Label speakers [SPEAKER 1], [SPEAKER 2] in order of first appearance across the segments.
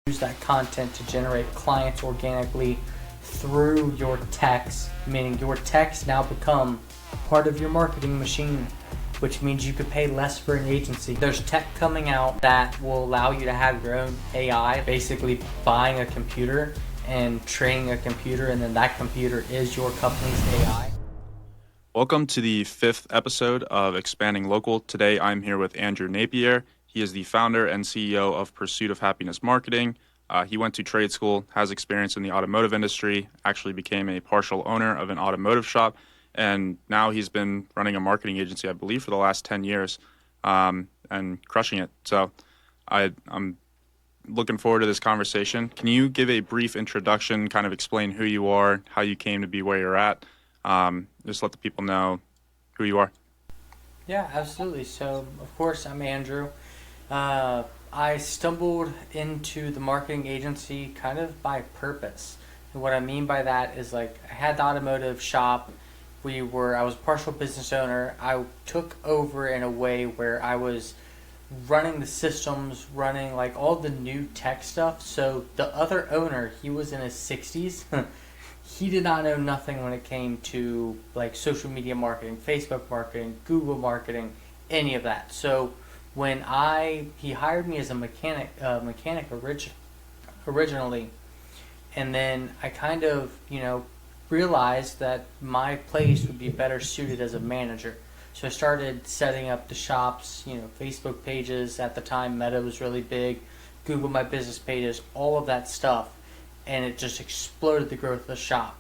[SPEAKER 1] use that content to generate clients organically through your text, meaning your text now become part of your marketing machine, which means you could pay less for an agency. There's tech coming out that will allow you to have your own AI, basically buying a computer and training a computer, and then that computer is your company's AI.
[SPEAKER 2] Welcome to the 5th episode of Expanding Local. Today I'm here with Andrew Napier. He is the founder and CEO of Pursuit of Happiness Marketing. He went to trade school, has experience in the automotive industry, actually became a partial owner of an automotive shop, and now he's been running a marketing agency, I believe, for the last 10 years and crushing it. So I'm looking forward to this conversation. Can you give a brief introduction, kind of explain who you are, how you came to be where you're at? Just let the people know who you are.
[SPEAKER 1] Yeah, absolutely. So, of course, I'm Andrew. I stumbled into the marketing agency kind of by purpose. And what I mean by that is, like, I had the automotive shop. I was a partial business owner. I took over in a way where I was running the systems, running like all the new tech stuff. So the other owner, he was in his 60s. He did not know nothing when it came to like social media marketing, Facebook marketing, Google marketing, any of that. So when he hired me as a mechanic originally, and then I kind of, realized that my place would be better suited as a manager. So I started setting up the shop's, Facebook pages. At the time, Meta was really big, Google My Business pages, all of that stuff. And it just exploded the growth of the shop.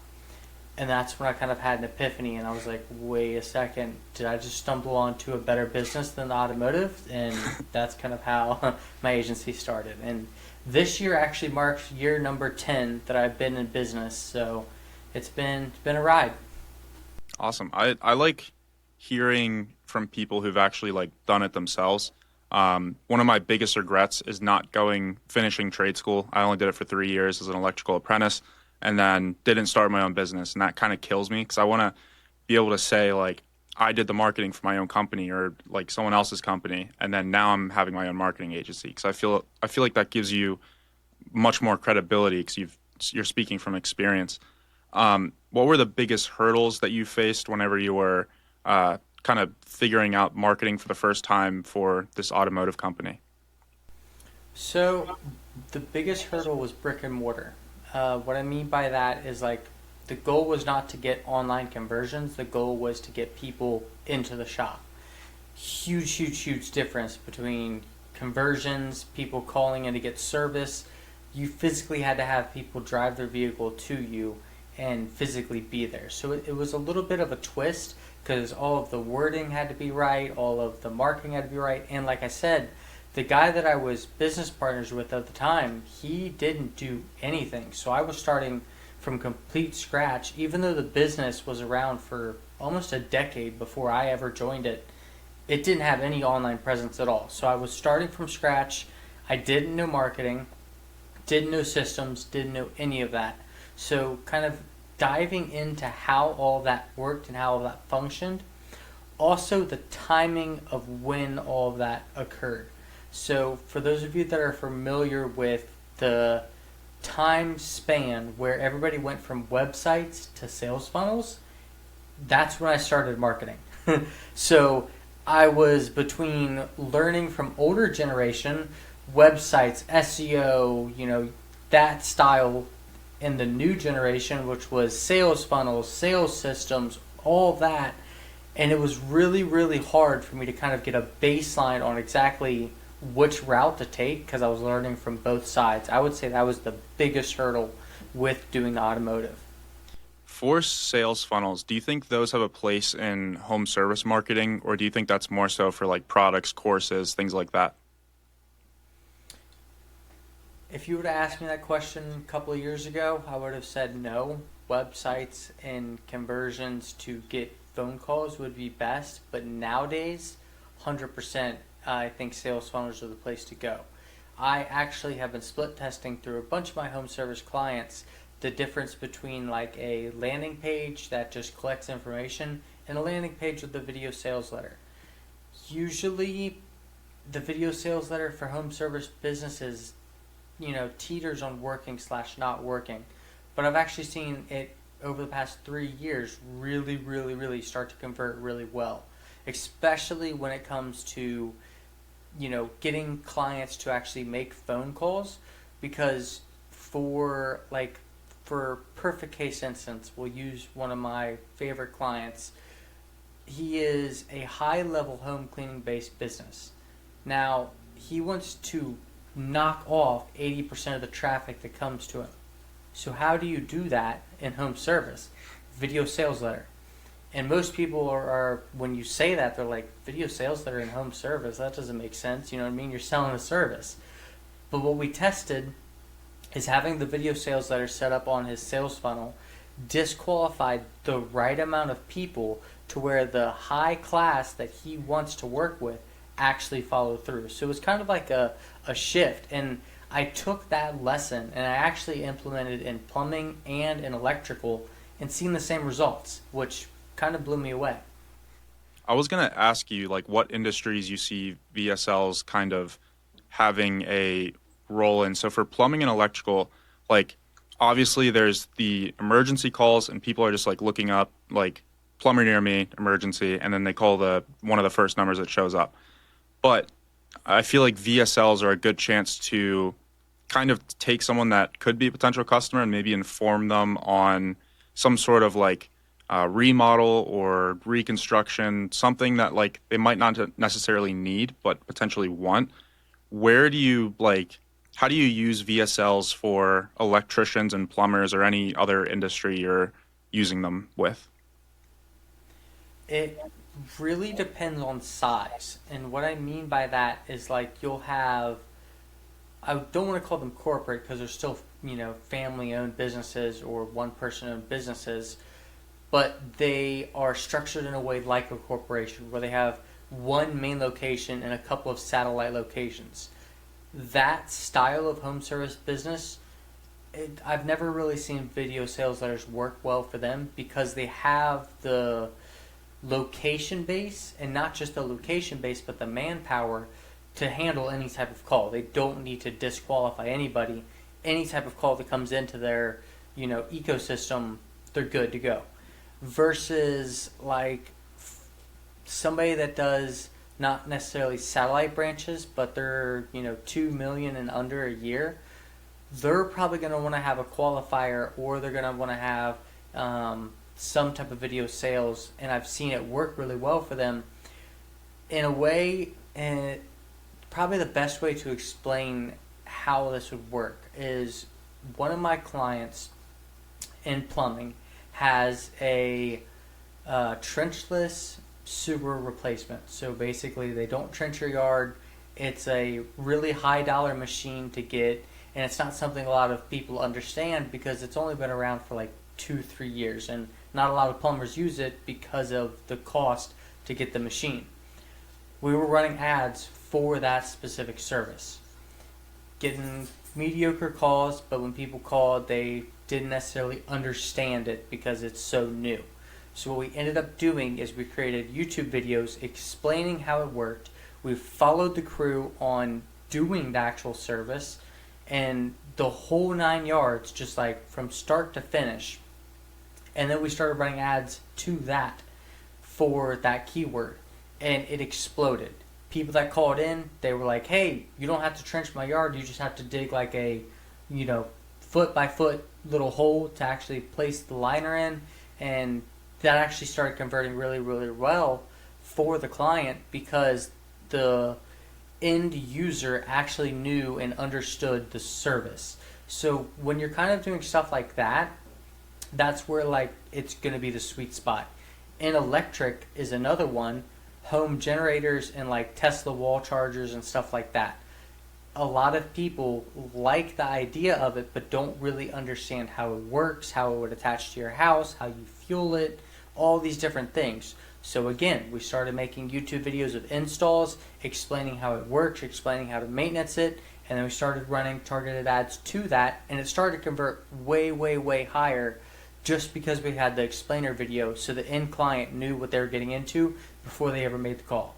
[SPEAKER 1] And that's when I kind of had an epiphany, and I was like, wait a second, did I just stumble onto a better business than the automotive? And that's kind of how my agency started. And this year actually marks year number 10 that I've been in business, so it's been a ride.
[SPEAKER 2] Awesome. I like hearing from people who've actually like done it themselves. One of my biggest regrets is not finishing trade school. I only did it for 3 years as an electrical apprentice and then didn't start my own business. And that kind of kills me because I want to be able to say like, I did the marketing for my own company or like someone else's company. And then now I'm having my own marketing agency because I feel like that gives you much more credibility because you're speaking from experience. What were the biggest hurdles that you faced whenever you were kind of figuring out marketing for the first time for this automotive company?
[SPEAKER 1] So the biggest hurdle was brick and mortar. What I mean by that is like the goal was not to get online conversions. The goal was to get people into the shop. Huge difference between conversions, people calling in to get service. You physically had to have people drive their vehicle to you and physically be there. So it was a little bit of a twist because all of the wording had to be right, all of the marketing had to be right. And like I said, the guy that I was business partners with at the time, he didn't do anything. So I was starting from complete scratch, even though the business was around for almost a decade before I ever joined it. It didn't have any online presence at all. So I was starting from scratch. I didn't know marketing, didn't know systems, didn't know any of that. So kind of diving into how all that worked and how all that functioned. Also the timing of when all of that occurred. So for those of you that are familiar with the time span where everybody went from websites to sales funnels, that's when I started marketing. So I was between learning from older generation, websites, SEO, that style, in the new generation, which was sales funnels, sales systems, all that. And it was really hard for me to kind of get a baseline on exactly which route to take because I was learning from both sides. I would say that was the biggest hurdle with doing the automotive.
[SPEAKER 2] For sales funnels, do you think those have a place in home service marketing, or do you think that's more so for like products, courses, things like that?
[SPEAKER 1] If you would have asked me that question a couple of years ago, I would have said no. Websites and conversions to get phone calls would be best, but nowadays, 100%, I think sales funnels are the place to go. I actually have been split testing through a bunch of my home service clients the difference between like a landing page that just collects information and a landing page with a video sales letter. Usually the video sales letter for home service businesses teeters on working slash not working. But I've actually seen it over the past 3 years really, really, really start to convert really well, especially when it comes to getting clients to actually make phone calls. Because for perfect case instance, we'll use one of my favorite clients. He is a high level home cleaning based business. Now, he wants to knock off 80% of the traffic that comes to him. So how do you do that in home service? Video sales letter. And most people are when you say that, they're like, video sales letter in home service? That doesn't make sense. You know what I mean? You're selling a service. But what we tested is having the video sales letter set up on his sales funnel disqualified the right amount of people to where the high class that he wants to work with actually follow through. So it was kind of like a shift. And I took that lesson and I actually implemented in plumbing and in electrical and seen the same results, which kind of blew me away.
[SPEAKER 2] I was going to ask you, like, what industries you see VSLs kind of having a role in. So for plumbing and electrical, like, obviously there's the emergency calls and people are just like looking up like plumber near me, emergency, and then they call one of the first numbers that shows up. But I feel like VSLs are a good chance to kind of take someone that could be a potential customer and maybe inform them on some sort of like remodel or reconstruction, something that like they might not necessarily need but potentially want. How do you use VSLs for electricians and plumbers or any other industry you're using them with?
[SPEAKER 1] It really depends on size. And what I mean by that is like you'll have, I don't want to call them corporate because they're still, family owned businesses or one person owned businesses, but they are structured in a way like a corporation where they have one main location and a couple of satellite locations. That style of home service business, I've never really seen video sales letters work well for them because they have the location base, and not just the location base, but the manpower to handle any type of call. They don't need to disqualify anybody. Any type of call that comes into their, ecosystem, they're good to go. Versus like somebody that does not necessarily satellite branches, but they're 2 million and under a year, they're probably going to want to have a qualifier, or they're going to want to have some type of video sales, and I've seen it work really well for them in a way. And probably the best way to explain how this would work is one of my clients in plumbing has a trenchless sewer replacement. So basically they don't trench your yard. It's a really high dollar machine to get, and it's not something a lot of people understand because it's only been around for like 2-3 years, and not a lot of plumbers use it because of the cost to get the machine. We were running ads for that specific service, getting mediocre calls, but when people called, they didn't necessarily understand it because it's so new. So what we ended up doing is we created YouTube videos explaining how it worked. We followed the crew on doing the actual service and the whole 9 yards, just like from start to finish. And then we started running ads to that for that keyword, and it exploded. People that called in, they were like, hey, you don't have to trench my yard, you just have to dig like a foot by foot little hole to actually place the liner in. And that actually started converting really, really well for the client because the end user actually knew and understood the service. So when you're kind of doing stuff like that, that's where like it's going to be the sweet spot. And electric is another one, home generators and like Tesla wall chargers and stuff like that. A lot of people like the idea of it but don't really understand how it works, how it would attach to your house, how you fuel it, all these different things. So again, we started making YouTube videos of installs, explaining how it works, explaining how to maintenance it, and then we started running targeted ads to that, and it started to convert way, way, way higher just because we had the explainer video, so the end client knew what they were getting into before they ever made the call.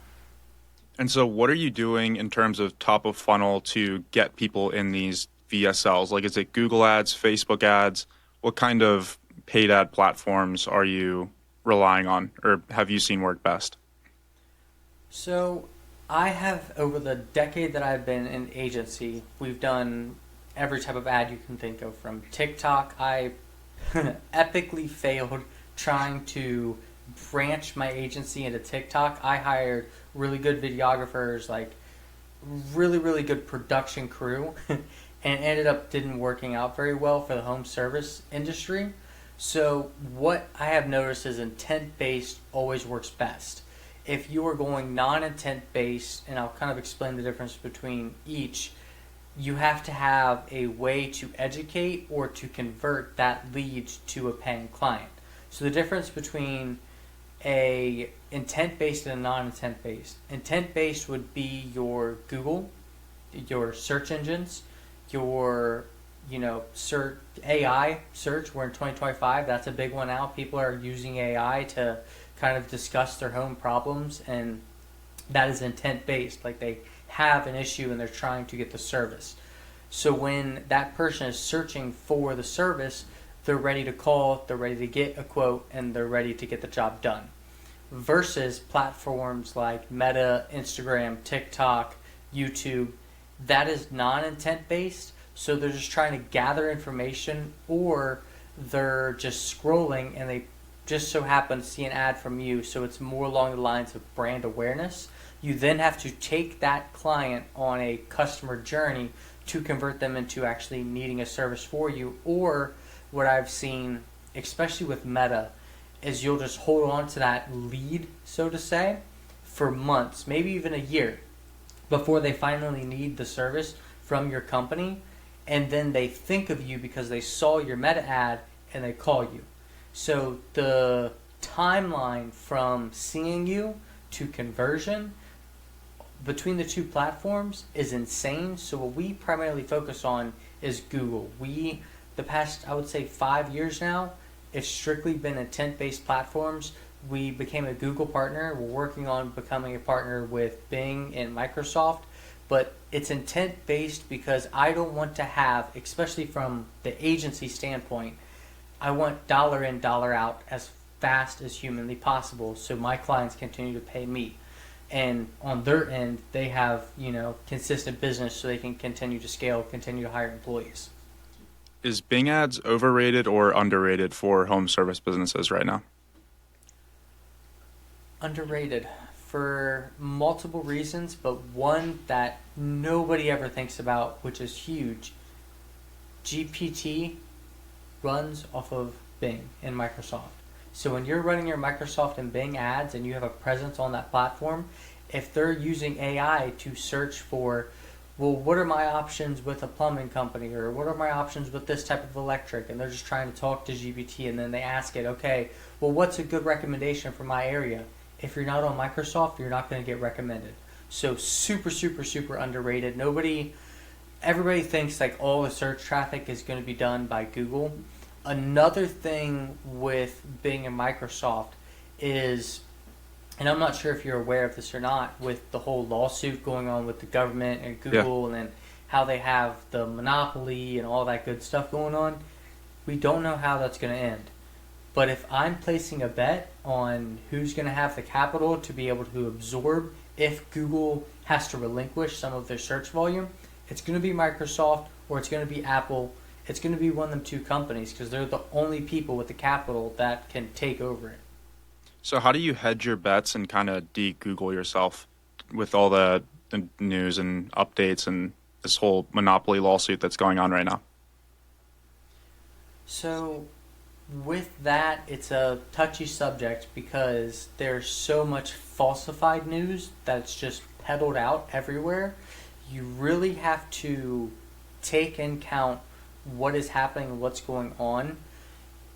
[SPEAKER 2] And so what are you doing in terms of top of funnel to get people in these VSLs? Like, is it Google ads, Facebook ads? What kind of paid ad platforms are you relying on, or have you seen work best?
[SPEAKER 1] So I have, over the decade that I've been in agency, we've done every type of ad you can think of. From TikTok, I epically failed trying to branch my agency into TikTok. I hired really good videographers, like really, really good production crew, and ended up didn't working out very well for the home service industry. So what I have noticed is intent based always works best. If you are going non-intent based, and I'll kind of explain the difference between each, you have to have a way to educate or to convert that lead to a paying client. So the difference between a intent based and a non-intent based. Intent based would be your Google, your search engines, your search AI search. We're in 2025. That's a big one now. People are using AI to kind of discuss their home problems, and that is intent based. Like, they have an issue and they're trying to get the service. So when that person is searching for the service, they're ready to call, they're ready to get a quote, and they're ready to get the job done. Versus platforms like Meta, Instagram, TikTok, YouTube, that is non-intent based. So they're just trying to gather information, or they're just scrolling and they just so happen to see an ad from you. So it's more along the lines of brand awareness. You then have to take that client on a customer journey to convert them into actually needing a service for you. Or what I've seen, especially with Meta, is you'll just hold on to that lead, so to say, for months, maybe even a year, before they finally need the service from your company. And then they think of you because they saw your Meta ad and they call you. So the timeline from seeing you to conversion between the two platforms is insane. So what we primarily focus on is Google. The past, I would say, 5 years now, it's strictly been intent-based platforms. We became a Google partner. We're working on becoming a partner with Bing and Microsoft. But it's intent-based because I don't want to have, especially from the agency standpoint, I want dollar in, dollar out as fast as humanly possible, so my clients continue to pay me. And on their end, they have, consistent business, so they can continue to scale, continue to hire employees.
[SPEAKER 2] Is Bing ads overrated or underrated for home service businesses right now?
[SPEAKER 1] Underrated for multiple reasons, but one that nobody ever thinks about, which is huge. GPT runs off of Bing and Microsoft. So when you're running your Microsoft and Bing ads and you have a presence on that platform, if they're using AI to search for, well, what are my options with a plumbing company, or what are my options with this type of electric, and they're just trying to talk to GPT, and then they ask it, okay, well, what's a good recommendation for my area? If you're not on Microsoft, you're not going to get recommended. So super, super, super underrated. Everybody thinks like all the search traffic is going to be done by Google. Another thing with Bing and Microsoft is, and I'm not sure if you're aware of this or not, with the whole lawsuit going on with the government and Google, and then how they have the monopoly and all that good stuff going on, we don't know how that's going to end. But if I'm placing a bet on who's going to have the capital to be able to absorb if Google has to relinquish some of their search volume, it's going to be Microsoft or it's going to be Apple. It's going to be one of them two companies because they're the only people with the capital that can take over it.
[SPEAKER 2] So how do you hedge your bets and kind of de-Google yourself with all the news and updates and this whole monopoly lawsuit that's going on right now?
[SPEAKER 1] So with that, it's a touchy subject because there's so much falsified news that's just peddled out everywhere. You really have to take in count what is happening and what's going on.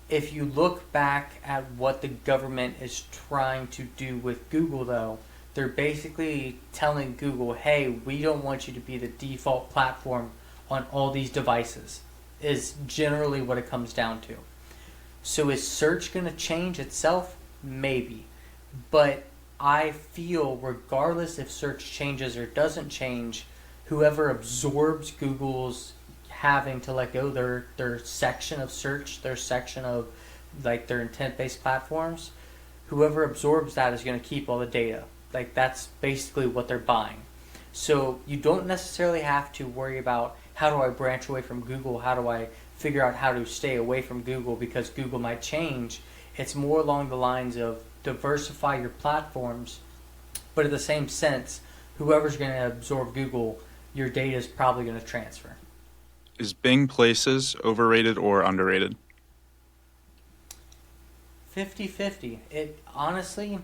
[SPEAKER 1] If you look back at what the government is trying to do with Google, though, they're basically telling Google, hey, we don't want you to be the default platform on all these devices, is generally what it comes down to. So is search going to change itself? Maybe. But I feel regardless if search changes or doesn't change, whoever absorbs Google's having to let go their section of search, their section of like their intent based platforms, whoever absorbs that is going to keep all the data. Like that's basically what they're buying. So you don't necessarily have to worry about how do I branch away from Google, how do I figure out how to stay away from Google because Google might change. It's more along the lines of diversify your platforms, but in the same sense, whoever's going to absorb Google, your data is probably going to transfer.
[SPEAKER 2] Is Bing Places overrated or underrated?
[SPEAKER 1] 50-50. It honestly,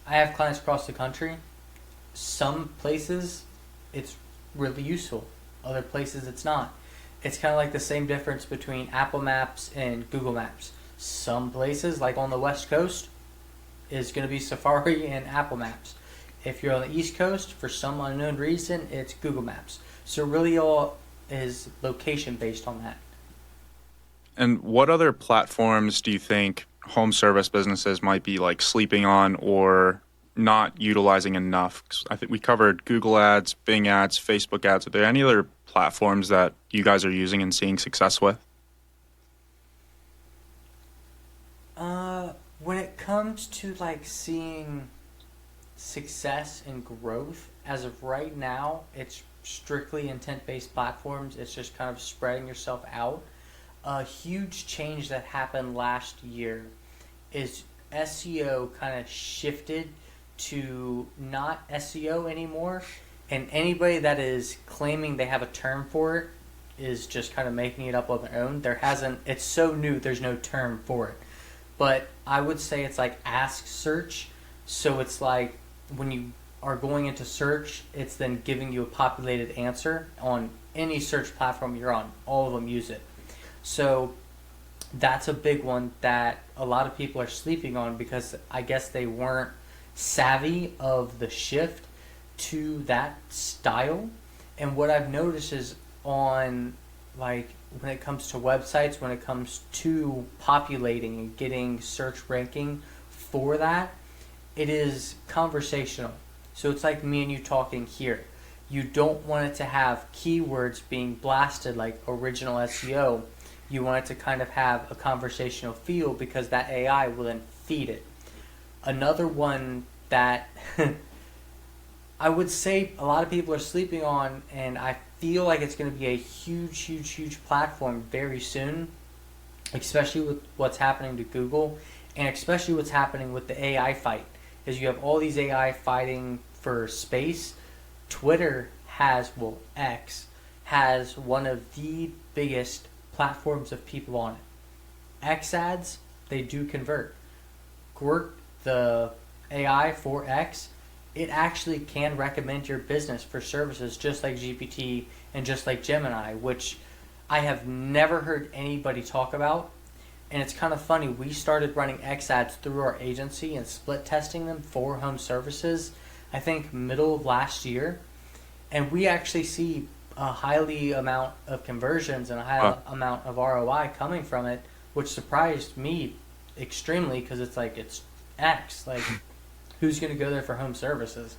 [SPEAKER 1] I have clients across the country. Some places it's really useful, other places it's not. It's kind of like the same difference between Apple Maps and Google Maps. Some places, like on the West Coast, is going to be Safari and Apple Maps. If you're on the East Coast, for some unknown reason, it's Google Maps. So really all is location based on that.
[SPEAKER 2] And what other platforms do you think home service businesses might be like sleeping on or not utilizing enough? 'Cause I think we covered Google ads, Bing ads, Facebook ads. Are there any other platforms that you guys are using and seeing success with?
[SPEAKER 1] When it comes to like seeing success and growth, as of right now, it's strictly intent-based platforms. It's just kind of spreading yourself out. A huge change that happened last year is SEO kind of shifted to not SEO anymore, and anybody that is claiming they have a term for it is just kind of making it up on their own. There hasn't, it's so new, there's no term for it. But I would say it's like ask search. So it's like when you are going into search, it's then giving you a populated answer on any search platform you're on. All of them use it. So that's a big one that a lot of people are sleeping on because I guess they weren't savvy of the shift to that style. And what I've noticed is on like when it comes to websites, when it comes to populating and getting search ranking for that, it is conversational. So it's like me and you talking here. You don't want it to have keywords being blasted like original SEO. You want it to kind of have a conversational feel because that AI will then feed it. Another one that I would say a lot of people are sleeping on, and I feel like it's going to be a huge platform very soon, especially with what's happening to Google, and especially what's happening with the AI fight, is you have all these AI fighting for space. Twitter has, well, X has one of the biggest platforms of people on it. X ads, they do convert. Grok, the AI for X, it actually can recommend your business for services just like GPT and just like Gemini, which I have never heard anybody talk about. And it's kind of funny, we started running X ads through our agency and split testing them for home services, I think middle of last year. And we actually see a highly amount of conversions and a high amount of ROI coming from it, which surprised me extremely because it's like, it's X. Like, who's going to go there for home services?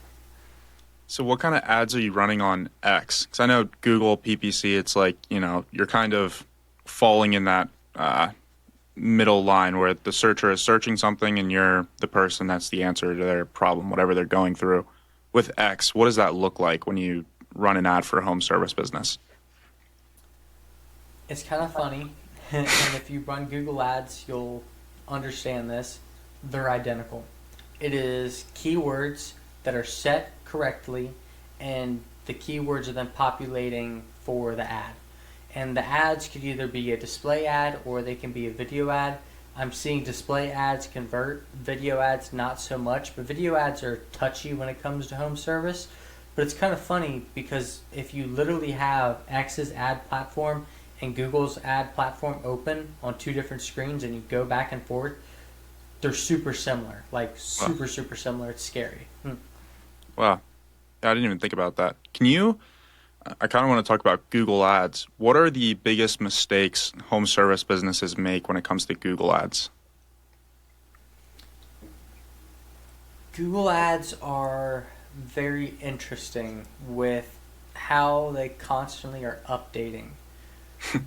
[SPEAKER 2] So what kind of ads are you running on X? Because I know Google, PPC, it's like, you know, you're kind of falling in that middle line where the searcher is searching something and you're the person that's the answer to their problem, whatever they're going through. With X, what does that look like when you run an ad for a home service business?
[SPEAKER 1] It's kind of funny, and if you run Google ads, you'll understand this. They're identical. It is keywords that are set correctly, and the keywords are then populating for the ad. And the ads could either be a display ad or they can be a video ad. I'm seeing display ads convert, video ads not so much, but video ads are touchy when it comes to home service. But it's kind of funny because if you literally have X's ad platform and Google's ad platform open on two different screens and you go back and forth, they're super similar. Like super similar. It's scary.
[SPEAKER 2] Wow. Yeah, I didn't even think about that. I kind of want to talk about Google ads. What are the biggest mistakes home service businesses make when it comes to Google ads?
[SPEAKER 1] Google ads are very interesting with how they constantly are updating.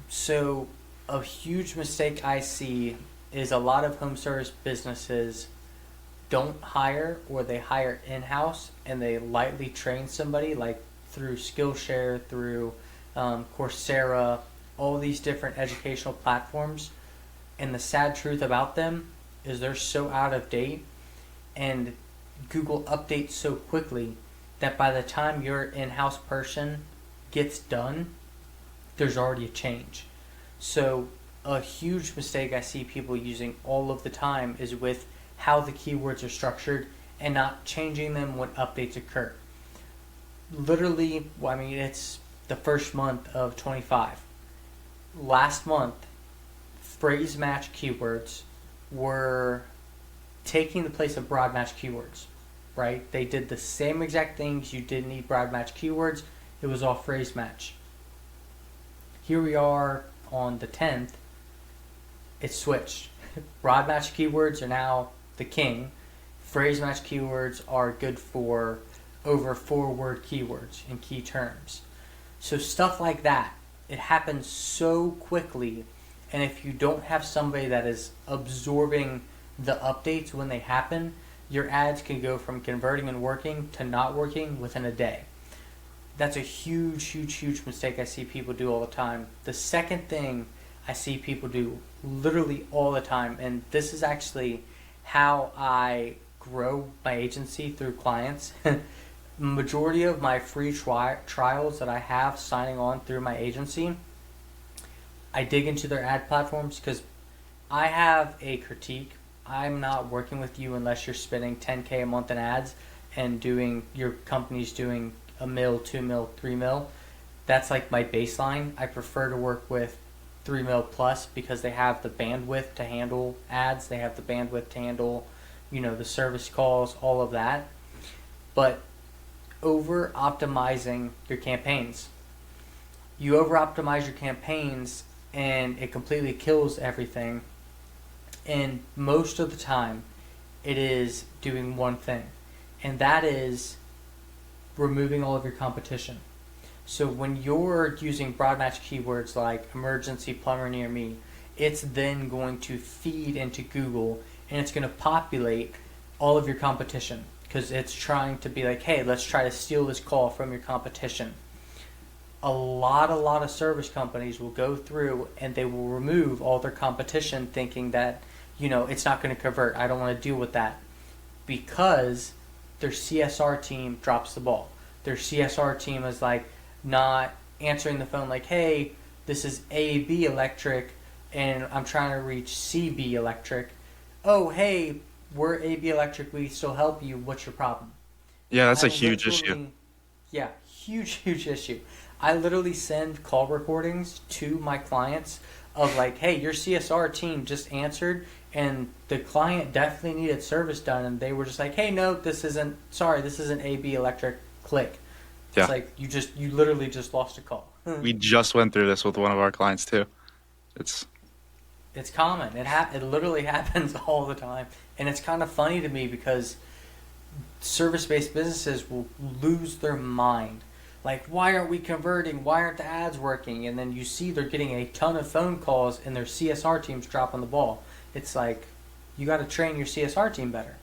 [SPEAKER 1] So, a huge mistake I see is a lot of home service businesses don't hire, or they hire in-house and they lightly train somebody, like through Skillshare, through Coursera, all these different educational platforms. And the sad truth about them is they're so out of date, and Google updates so quickly that by the time your in-house person gets done, there's already a change. So a huge mistake I see people using all of the time is with how the keywords are structured and not changing them when updates occur. Literally, well, I mean, it's the first month of 25. Last month, phrase match keywords were taking the place of broad match keywords, right? They did the same exact things. You didn't need broad match keywords. It was all phrase match. Here we are on the 10th. It's switched. Broad match keywords are now the king. Phrase match keywords are good for over 4-word keywords and key terms. So stuff like that, it happens so quickly, and if you don't have somebody that is absorbing the updates when they happen, your ads can go from converting and working to not working within a day. That's a huge mistake I see people do all the time. The second thing I see people do literally all the time, and this is actually how I grow my agency through clients. Majority of my free trials that I have signing on through my agency, I dig into their ad platforms because I have a critique. I'm not working with you unless you're spending $10K a month in ads and your company's doing $1 mil, $2 mil, $3 mil. That's like my baseline. I prefer to work with $3 mil plus because they have the bandwidth to handle ads. They have the bandwidth to handle, the service calls, all of that. But over optimizing your campaigns. You over optimize your campaigns and it completely kills everything. And most of the time, it is doing one thing, and that is removing all of your competition. So when you're using broad match keywords like emergency plumber near me, it's then going to feed into Google and it's going to populate all of your competition because it's trying to be like, hey, let's try to steal this call from your competition. A lot of service companies will go through and they will remove all their competition thinking that, it's not going to convert. I don't want to deal with that because their CSR team drops the ball. Their CSR team is like not answering the phone like, hey, this is AB Electric and I'm trying to reach CB Electric. Oh, hey, we're AB Electric. We still help you. What's your problem?
[SPEAKER 2] Yeah, that's a huge issue.
[SPEAKER 1] Yeah, huge issue. I literally send call recordings to my clients of like, hey, your CSR team just answered and the client definitely needed service done, and they were just like, hey, no, this isn't AB Electric, click.
[SPEAKER 2] Yeah.
[SPEAKER 1] It's like you literally just lost a call.
[SPEAKER 2] We just went through this with one of our clients too. It's
[SPEAKER 1] common. It literally happens all the time, and it's kind of funny to me because service-based businesses will lose their mind. Like, why aren't we converting? Why aren't the ads working? And then you see they're getting a ton of phone calls and their CSR team's dropping the ball. It's like, you got to train your CSR team better.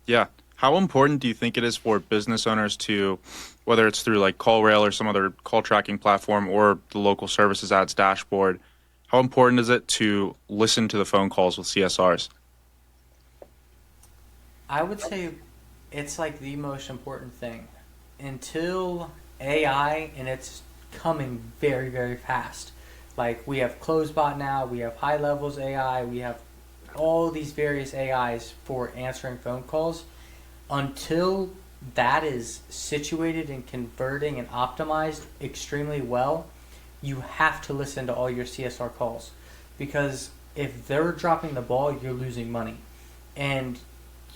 [SPEAKER 2] Yeah. How important do you think it is for business owners to, whether it's through like CallRail or some other call tracking platform or the local services ads dashboard, how important is it to listen to the phone calls with CSRs?
[SPEAKER 1] I would say it's like the most important thing. Until AI, and it's coming very fast. Like, we have CloseBot now, we have High Levels AI, we have all these various AIs for answering phone calls. Until that is situated and converting and optimized extremely well, you have to listen to all your CSR calls. Because if they're dropping the ball, you're losing money. And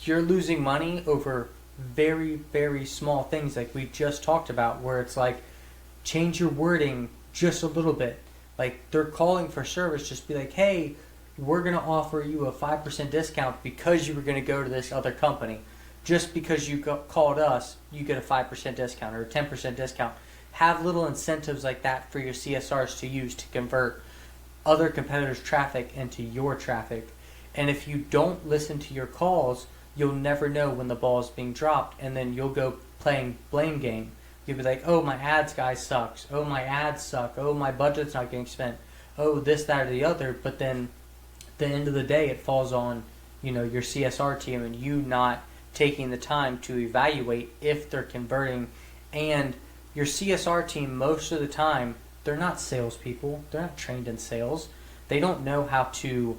[SPEAKER 1] you're losing money over very small things like we just talked about, where it's like, change your wording just a little bit. Like, they're calling for service, just be like, hey, we're going to offer you a 5% discount because you were going to go to this other company. Just because you called us, you get a 5% discount or a 10% discount. have little incentives like that for your CSRs to use to convert other competitors' traffic into your traffic. And if you don't listen to your calls, you'll never know when the ball is being dropped, and then you'll go playing blame game. You'll be like, oh, my ads guy sucks. Oh, my ads suck. Oh, my budget's not getting spent. Oh, this, that, or the other. But then at the end of the day, it falls on, your CSR team and you not taking the time to evaluate if they're converting. And your CSR team, most of the time, they're not salespeople. They're not trained in sales. They don't know how to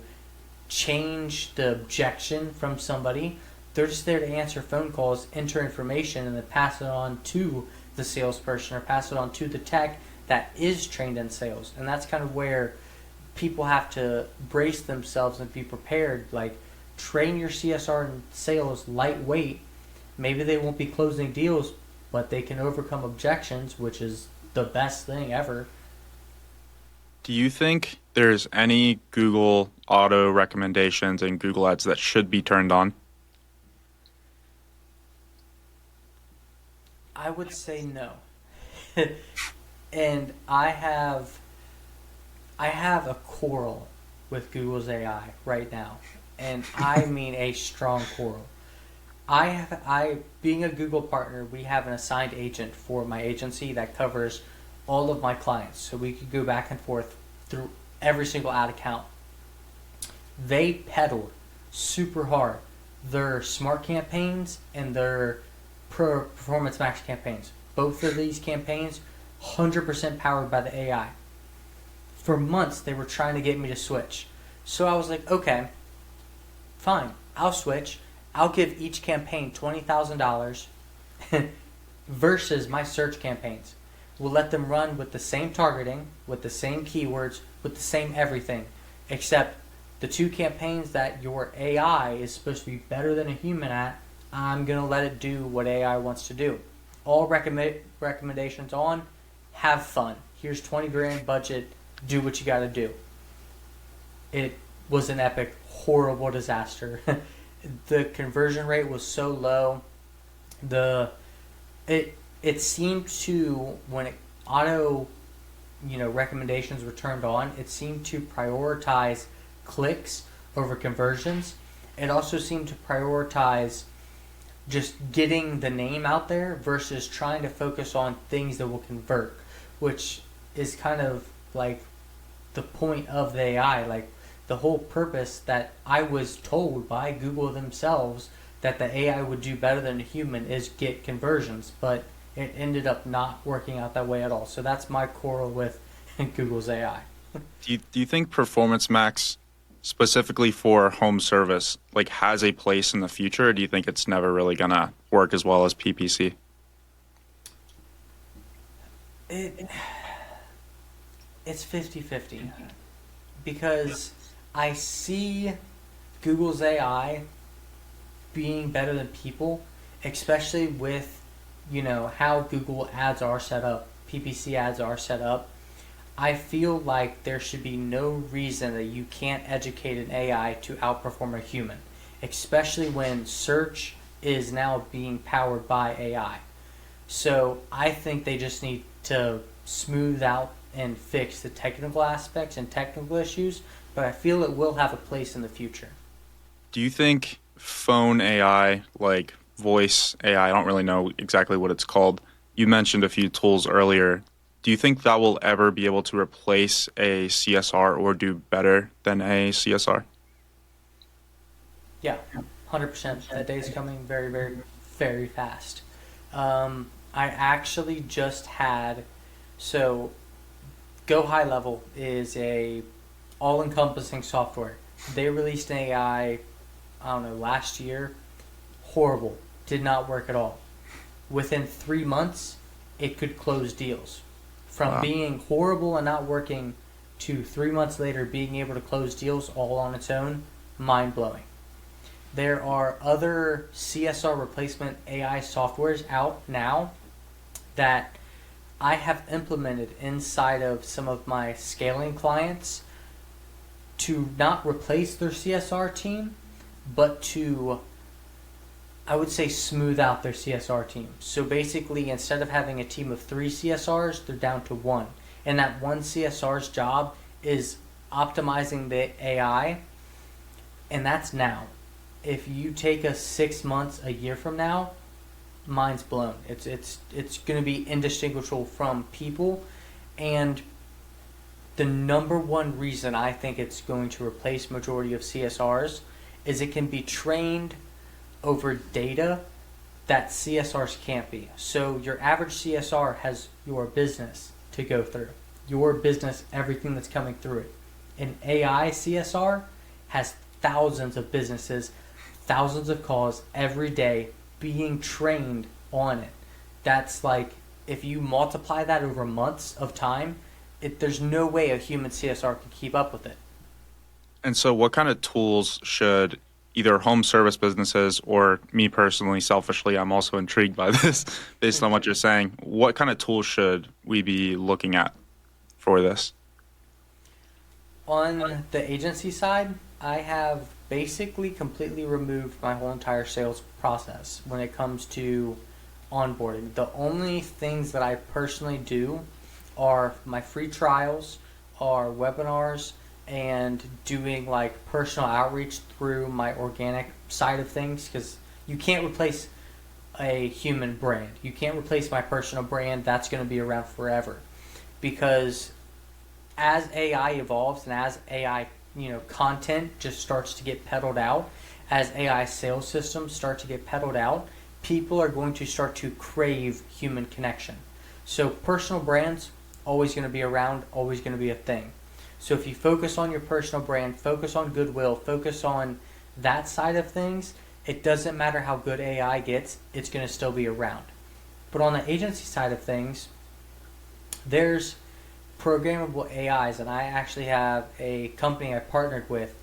[SPEAKER 1] change the objection from somebody. They're just there to answer phone calls, enter information, and then pass it on to the salesperson or pass it on to the tech that is trained in sales. And that's kind of where people have to brace themselves and be prepared. Like, train your CSR and sales lightweight. Maybe they won't be closing deals, but they can overcome objections, which is the best thing ever.
[SPEAKER 2] Do you think there's any Google auto recommendations and Google Ads that should be turned on?
[SPEAKER 1] I would say no. And I have a quarrel with Google's AI right now. And I mean a strong quarrel. Being a Google partner, we have an assigned agent for my agency that covers all of my clients. So we could go back and forth through every single ad account. They peddled super hard their smart campaigns and their performance max campaigns. Both of these campaigns, 100% powered by the AI. For months, they were trying to get me to switch. So I was like, okay, fine, I'll switch. I'll give each campaign $20,000 versus my search campaigns. We'll let them run with the same targeting, with the same keywords, with the same everything, except the two campaigns that your AI is supposed to be better than a human at, I'm going to let it do what AI wants to do. All recommendations on, have fun. Here's 20 grand budget, do what you got to do. It was an epic, horrible disaster. The conversion rate was so low. It seemed to, when auto recommendations were turned on, it seemed to prioritize clicks over conversions. It also seemed to prioritize just getting the name out there versus trying to focus on things that will convert, which is kind of like the point of the AI. Like, the whole purpose that I was told by Google themselves that the AI would do better than a human is get conversions, but it ended up not working out that way at all. So that's my quarrel with Google's AI.
[SPEAKER 2] Do you think Performance Max, specifically for home service, like has a place in the future, or do you think it's never really gonna work as well as PPC?
[SPEAKER 1] It's 50-50 because I see Google's AI being better than people, especially with how Google ads are set up, PPC ads are set up. I feel like there should be no reason that you can't educate an AI to outperform a human, especially when search is now being powered by AI. So I think they just need to smooth out and fix the technical aspects and technical issues, but I feel it will have a place in the future.
[SPEAKER 2] Do you think phone AI, like voice AI, I don't really know exactly what it's called. You mentioned a few tools earlier. Do you think that will ever be able to replace a CSR or do better than a CSR?
[SPEAKER 1] Yeah, 100%. That day is coming very, very, very fast. I actually just had, so Go High Level is a all-encompassing software. They released an AI, I don't know, last year. Horrible. Did not work at all. Within 3 months, it could close deals. From being horrible and not working to 3 months later being able to close deals all on its own, mind-blowing. There are other CSR replacement AI softwares out now that I have implemented inside of some of my scaling clients to not replace their CSR team, but to I would say smooth out their CSR team. So basically, instead of having a team of 3 CSRs, they're down to 1. And that one CSR's job is optimizing the AI, and that's now. If you take us 6 months, a year from now, mind's blown. It's going to be indistinguishable from people, and the number one reason I think it's going to replace majority of CSRs is it can be trained over data that CSRs can't be. So your average CSR has your business to go through, your business, everything that's coming through it. An AI CSR has thousands of businesses, thousands of calls every day being trained on it. That's like, if you multiply that over months of time, there's no way a human CSR can keep up with it.
[SPEAKER 2] And so what kind of tools should either home service businesses, or me personally, selfishly, I'm also intrigued by this based on what you're saying. What kind of tools should we be looking at for this?
[SPEAKER 1] On the agency side, I have basically completely removed my whole entire sales process when it comes to onboarding. The only things that I personally do are my free trials, are webinars, and doing like personal outreach through my organic side of things, because you can't replace a human brand. You can't replace my personal brand. That's going to be around forever, because as AI evolves and as AI content just starts to get peddled out, as AI sales systems start to get peddled out, people are going to start to crave human connection. So personal brands always going to be around, always going to be a thing. So if you focus on your personal brand, focus on goodwill, focus on that side of things, it doesn't matter how good AI gets, it's going to still be around. But on the agency side of things, there's programmable AIs, and I actually have a company I partnered with.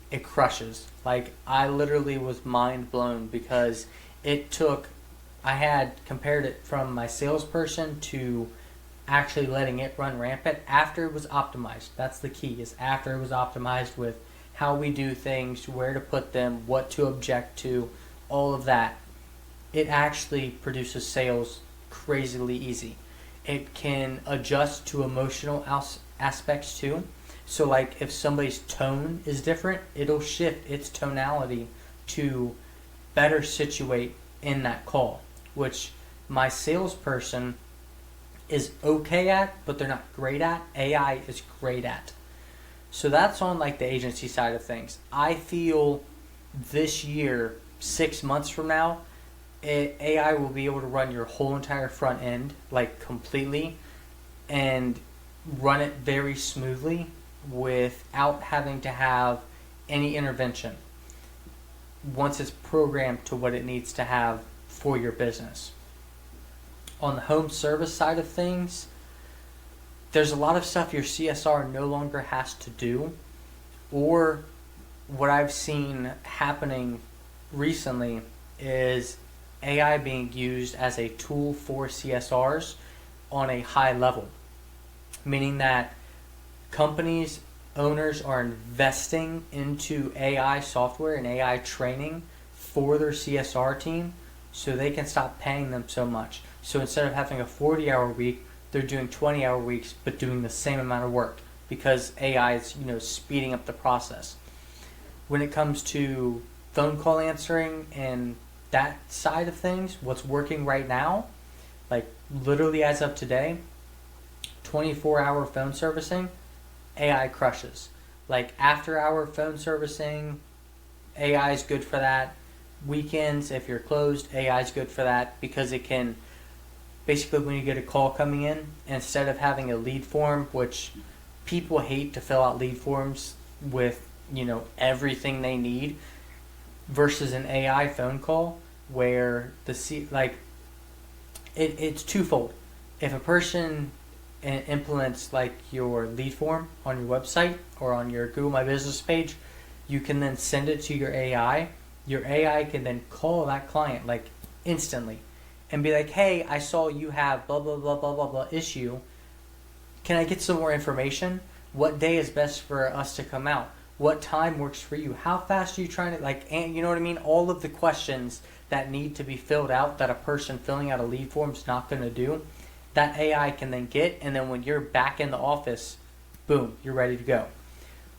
[SPEAKER 1] It crushes. Like, I literally was mind blown, because I had compared it from my salesperson to actually letting it run rampant after it was optimized. That's the key, is after it was optimized with how we do things, where to put them, what to object to, all of that. It actually produces sales crazily easy. It can adjust to emotional aspects too. So like if somebody's tone is different, it'll shift its tonality to better situate in that call, which my salesperson is okay at, but they're not great at. AI is great at. So that's on like the agency side of things. I feel this year, 6 months from now, AI will be able to run your whole entire front end, like completely, and run it very smoothly without having to have any intervention once it's programmed to what it needs to have for your business. On the home service side of things, there's a lot of stuff your CSR no longer has to do, or what I've seen happening recently is AI being used as a tool for CSRs on a high level, meaning that companies, owners are investing into AI software and AI training for their CSR team so they can stop paying them so much. So instead of having a 40-hour week, they're doing 20-hour weeks but doing the same amount of work, because AI is speeding up the process. When it comes to phone call answering and that side of things, what's working right now, like literally as of today, 24-hour phone servicing, AI crushes. Like after-hour phone servicing, AI is good for that. Weekends, if you're closed, AI is good for that, because it can basically, when you get a call coming in, instead of having a lead form, which people hate to fill out lead forms with everything they need, versus an AI phone call where it's twofold. If a person implements like your lead form on your website or on your Google My Business page, you can then send it to your AI. Your AI can then call that client like instantly and be like, hey, I saw you have blah, blah, blah, blah, blah, blah issue. Can I get some more information? What day is best for us to come out? What time works for you? How fast are you trying to, like, and you know what I mean? All of the questions that need to be filled out that a person filling out a lead form is not going to do, that AI can then get, and then when you're back in the office, boom, you're ready to go.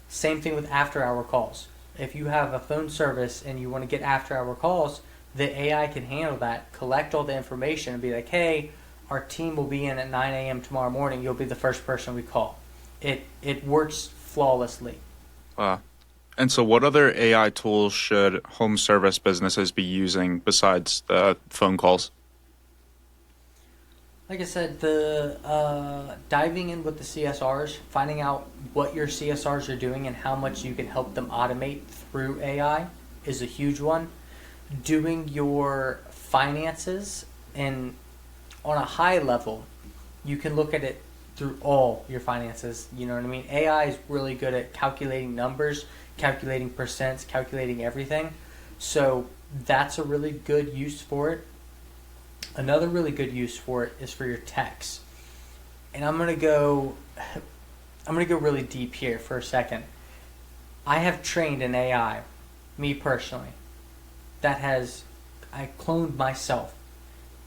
[SPEAKER 1] Same thing with after-hour calls. If you have a phone service and you want to get after-hour calls, the AI can handle that, collect all the information, and be like, hey, our team will be in at 9 a.m. tomorrow morning. You'll be the first person we call. It works flawlessly.
[SPEAKER 2] Uh, and so what other AI tools should home service businesses be using besides the phone calls?
[SPEAKER 1] Like I said, the diving in with the CSRs, finding out what your CSRs are doing and how much you can help them automate through AI is a huge one. Doing your finances and on a high level, you can look at it through all your finances. You know what I mean? AI is really good at calculating numbers, calculating percents, calculating everything. So that's a really good use for it. Another really good use for it is for your techs. And I'm gonna go really deep here for a second. I have trained an AI, me personally, I cloned myself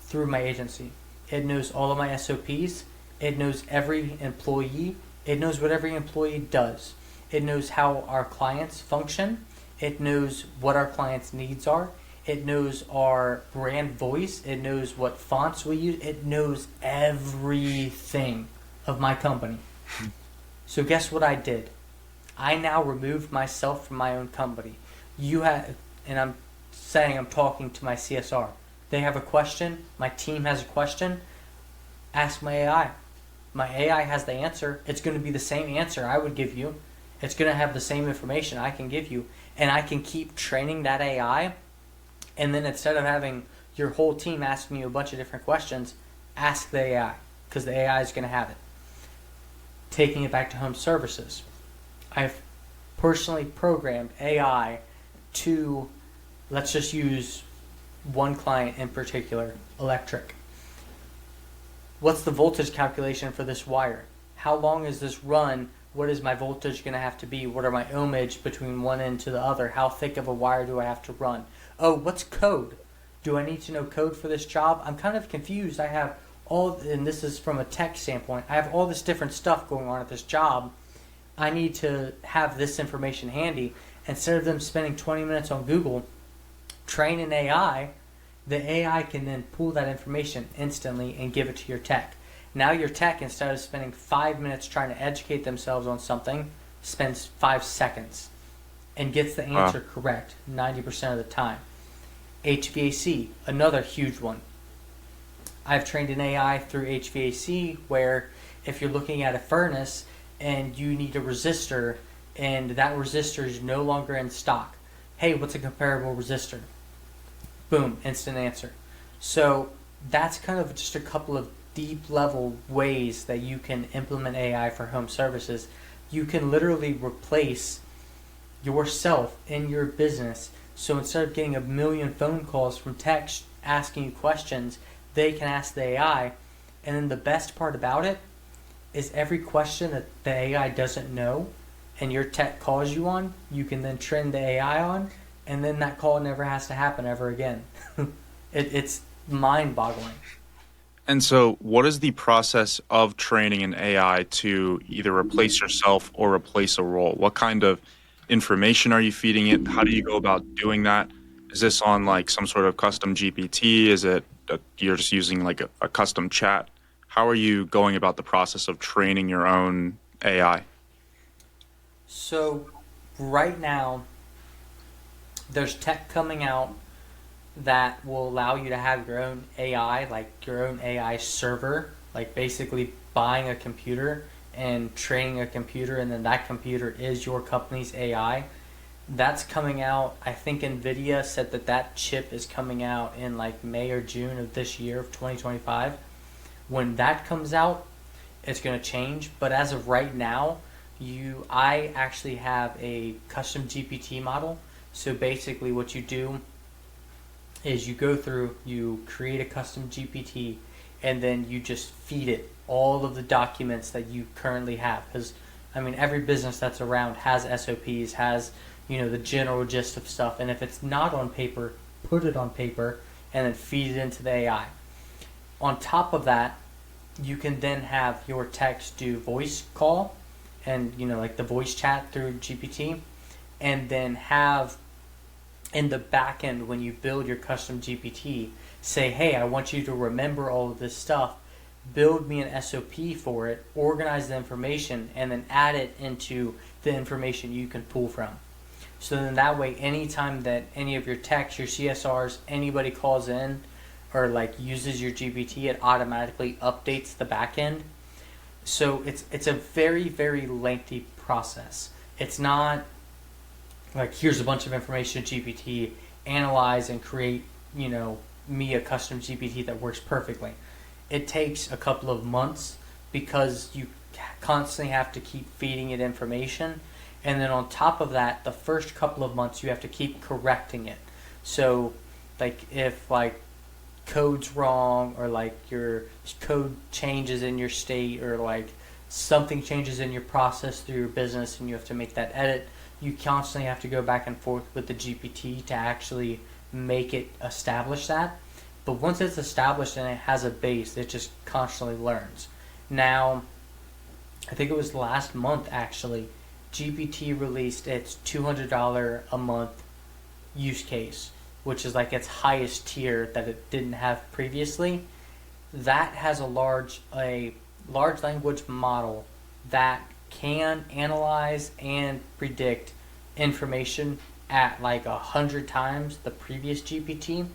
[SPEAKER 1] through my agency. It knows all of my SOPs. It knows every employee. It knows what every employee does. It knows how our clients function. It knows what our clients' needs are. It knows our brand voice. It knows what fonts we use. It knows everything of my company. So guess what I did? I now removed myself from my own company. And I'm talking to my CSR. They have a question. My team has a question. Ask my AI. My AI has the answer. It's going to be the same answer I would give you. It's going to have the same information I can give you. And I can keep training that AI. And then instead of having your whole team asking you a bunch of different questions, ask the AI. Because the AI is going to have it. Taking it back to home services. I've personally programmed AI to, let's just use one client in particular, electric. What's the voltage calculation for this wire? How long is this run? What is my voltage going to have to be? What are my ohmage between one end to the other? How thick of a wire do I have to run? Oh, what's code? Do I need to know code for this job? I'm kind of confused. I have and this is from a tech standpoint, I have all this different stuff going on at this job. I need to have this information handy. Instead of them spending 20 minutes on Google, train an AI, the AI can then pull that information instantly and give it to your tech. Now your tech, instead of spending 5 minutes trying to educate themselves on something, spends 5 seconds and gets the answer correct 90% of the time. HVAC, another huge one. I've trained an AI through HVAC where if you're looking at a furnace and you need a resistor and that resistor is no longer in stock, hey, what's a comparable resistor? Boom, instant answer. So that's kind of just a couple of deep level ways that you can implement AI for home services. You can literally replace yourself in your business. So instead of getting a million phone calls from techs asking you questions, they can ask the AI. And then the best part about it is every question that the AI doesn't know and your tech calls you on, you can then train the AI on, and then that call never has to happen ever again. It's mind-boggling.
[SPEAKER 2] And so what is the process of training an AI to either replace yourself or replace a role? What kind of information are you feeding it? How do you go about doing that? Is this on like some sort of custom GPT? Is it you're just using like a custom chat? How are you going about the process of training your own AI?
[SPEAKER 1] So right now, there's tech coming out that will allow you to have your own AI, like your own AI server, like basically buying a computer and training a computer, and then that computer is your company's AI. That's coming out. I think NVIDIA said that chip is coming out in like May or June of this year of 2025. When that comes out, it's going to change. But as of right now, I actually have a custom GPT model. So basically what you do is you go through, you create a custom GPT, and then you just feed it all of the documents that you currently have. Because I mean, every business that's around has SOPs, has, the general gist of stuff. And if it's not on paper, put it on paper and then feed it into the AI. On top of that, you can then have your text do voice call and, like the voice chat through GPT, and then have in the back end when you build your custom GPT, say, hey, I want you to remember all of this stuff, build me an SOP for it, organize the information, and then add it into the information you can pull from. So then that way, anytime that any of your techs, your CSRs, anybody calls in or like uses your GPT, it automatically updates the back end. So it's a very, very lengthy process. It's not like here's a bunch of information GPT, analyze and create, me a custom GPT that works perfectly. It takes a couple of months because you constantly have to keep feeding it information. And then on top of that, the first couple of months you have to keep correcting it. So like if like code's wrong or like your code changes in your state or like something changes in your process through your business and you have to make that edit, you constantly have to go back and forth with the GPT to actually make it establish that. But once it's established and it has a base, it just constantly learns. Now, I think it was last month actually, GPT released its $200 a month use case, which is like its highest tier that it didn't have previously. That has a large language model that can analyze and predict information at like 100 times the previous GPT.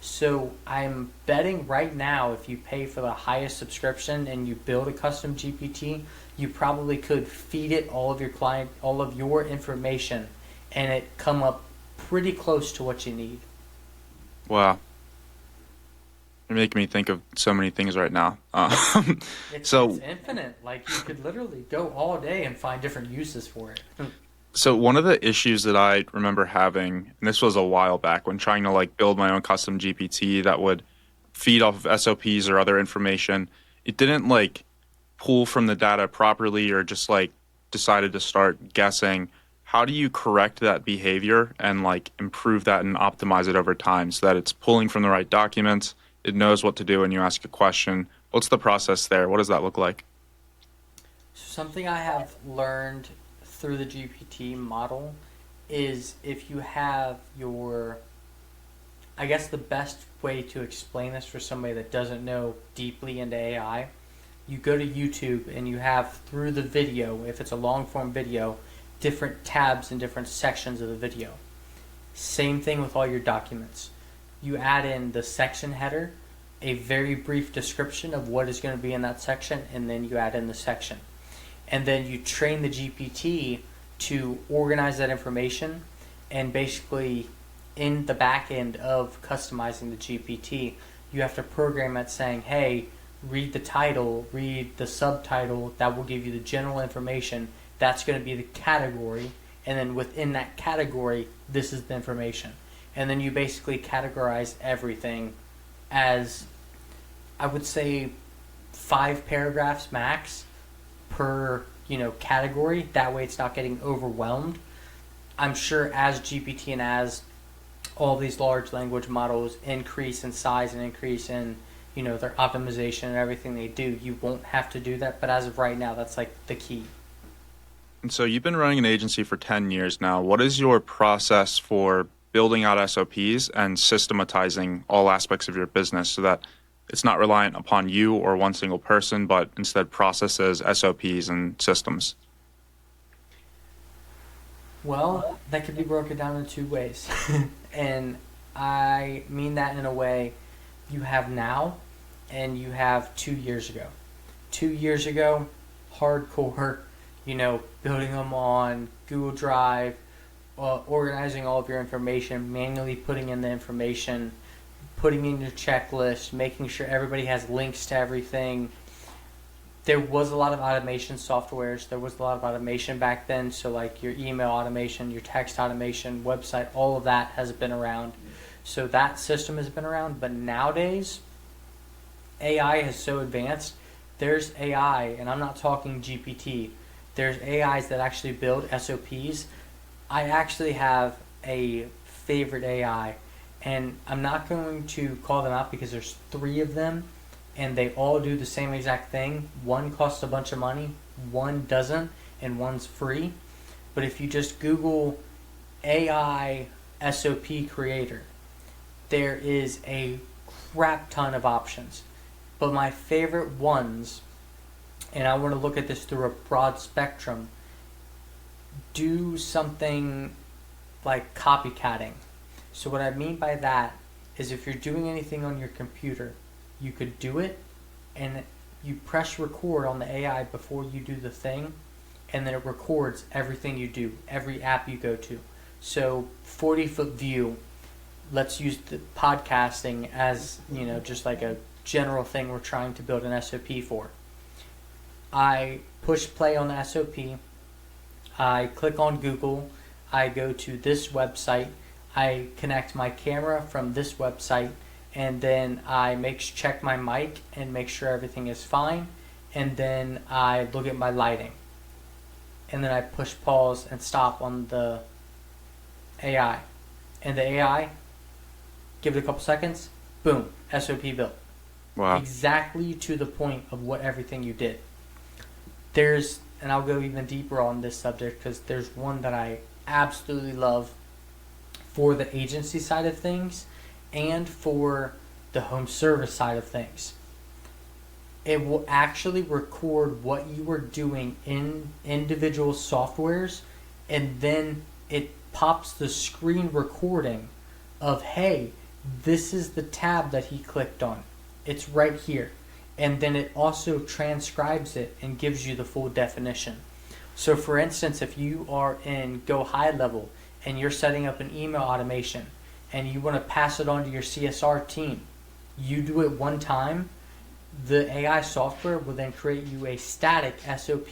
[SPEAKER 1] So I'm betting right now if you pay for the highest subscription and you build a custom GPT, you probably could feed it all of your information and it come up pretty close to what you need.
[SPEAKER 2] Wow. You're making me think of so many things right now.
[SPEAKER 1] It's
[SPEAKER 2] So
[SPEAKER 1] infinite. Like you could literally go all day and find different uses for it.
[SPEAKER 2] So one of the issues that I remember having, and this was a while back when trying to like build my own custom GPT that would feed off of SOPs or other information, it didn't like pull from the data properly or just like decided to start guessing. How do you correct that behavior and like improve that and optimize it over time so that it's pulling from the right documents, it knows what to do when you ask a question? What's the process there? What does that look like?
[SPEAKER 1] Something I have learned through the GPT model is if you have I guess the best way to explain this for somebody that doesn't know deeply into AI, you go to YouTube and you have through the video, if it's a long form video, different tabs and different sections of the video. Same thing with all your documents. You add in the section header, a very brief description of what is going to be in that section, and then you add in the section. And then you train the GPT to organize that information, and basically in the back end of customizing the GPT, you have to program it saying, hey, read the title, read the subtitle, that will give you the general information, that's going to be the category, and then within that category, this is the information. And then you basically categorize everything as, I would say, 5 paragraphs max per category. That way it's not getting overwhelmed. I'm sure as GPT and as all these large language models increase in size and increase in their optimization and everything they do, you won't have to do that. But as of right now, that's like the key.
[SPEAKER 2] And so you've been running an agency for 10 years now. What is your process for building out SOPs and systematizing all aspects of your business so that it's not reliant upon you or one single person, but instead processes, SOPs, and systems?
[SPEAKER 1] Well, that could be broken down in 2 ways. And I mean that in a way you have now and you have 2 years ago. 2 years ago, hardcore, building them on Google Drive, organizing all of your information, manually putting in the information, putting in your checklist, making sure everybody has links to everything. There was a lot of automation softwares. There was a lot of automation back then. So like your email automation, your text automation, website, all of that has been around. So that system has been around. But nowadays, AI is so advanced. There's AI, and I'm not talking GPT. There's AIs that actually build SOPs. I actually have a favorite AI, and I'm not going to call them out because there's three of them, and they all do the same exact thing. One costs a bunch of money, one doesn't, and one's free. But if you just Google AI SOP creator, there is a crap ton of options. But my favorite ones, and I want to look at this through a broad spectrum, do something like copycatting. So what I mean by that is if you're doing anything on your computer, you could do it and you press record on the AI before you do the thing, and then it records everything you do, every app you go to. So 40-foot view, let's use the podcasting as, just like a general thing we're trying to build an SOP for. I push play on the SOP, I click on Google, I go to this website, I connect my camera from this website, and then I check my mic and make sure everything is fine, and then I look at my lighting. And then I push pause and stop on the AI. And the AI, give it a couple seconds, boom, SOP built.
[SPEAKER 2] Wow.
[SPEAKER 1] Exactly to the point of what everything you did. And I'll go even deeper on this subject because there's one that I absolutely love for the agency side of things and for the home service side of things. It will actually record what you were doing in individual softwares, and then it pops the screen recording of, hey, this is the tab that he clicked on. It's right here. And then it also transcribes it and gives you the full definition. So for instance, if you are in Go High level and you're setting up an email automation and you want to pass it on to your CSR team, you do it one time, the AI software will then create you a static SOP,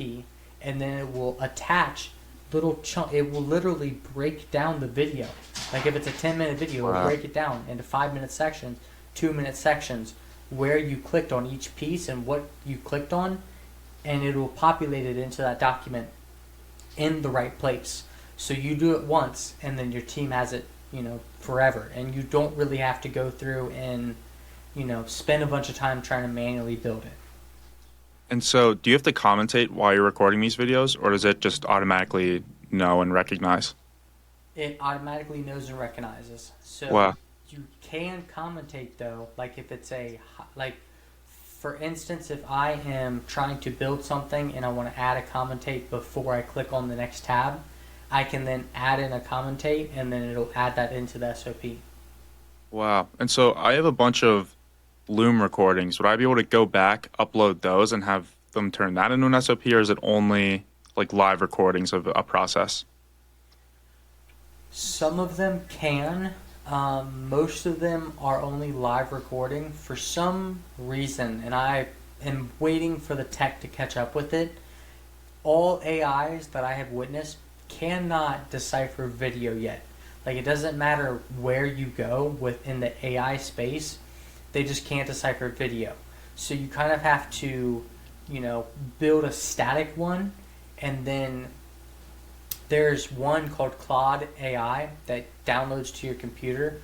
[SPEAKER 1] and then it will attach little chunk. It will literally break down the video. Like if it's a 10-minute video,
[SPEAKER 2] Wow.
[SPEAKER 1] it'll break it down into 5-minute sections, 2-minute sections, where you clicked on each piece and what you clicked on, and it will populate it into that document in the right place. So you do it once, and then your team has it, forever, and you don't really have to go through and, spend a bunch of time trying to manually build it.
[SPEAKER 2] And so, do you have to commentate while you're recording these videos, or does it just automatically know and recognize?
[SPEAKER 1] It automatically knows and recognizes. So
[SPEAKER 2] Wow.
[SPEAKER 1] you can commentate though, like if it's for instance, if I am trying to build something and I want to add a commentate before I click on the next tab, I can then add in a commentate and then it'll add that into the SOP.
[SPEAKER 2] Wow. And so I have a bunch of Loom recordings. Would I be able to go back, upload those, and have them turn that into an SOP, or is it only like live recordings of a process?
[SPEAKER 1] Some of them can. Most of them are only live recording for some reason, and I am waiting for the tech to catch up with it. All AIs that I have witnessed cannot decipher video yet. Like, it doesn't matter where you go within the AI space, they just can't decipher video. So you kind of have to, build a static one, and then there's one called Claude AI that downloads to your computer.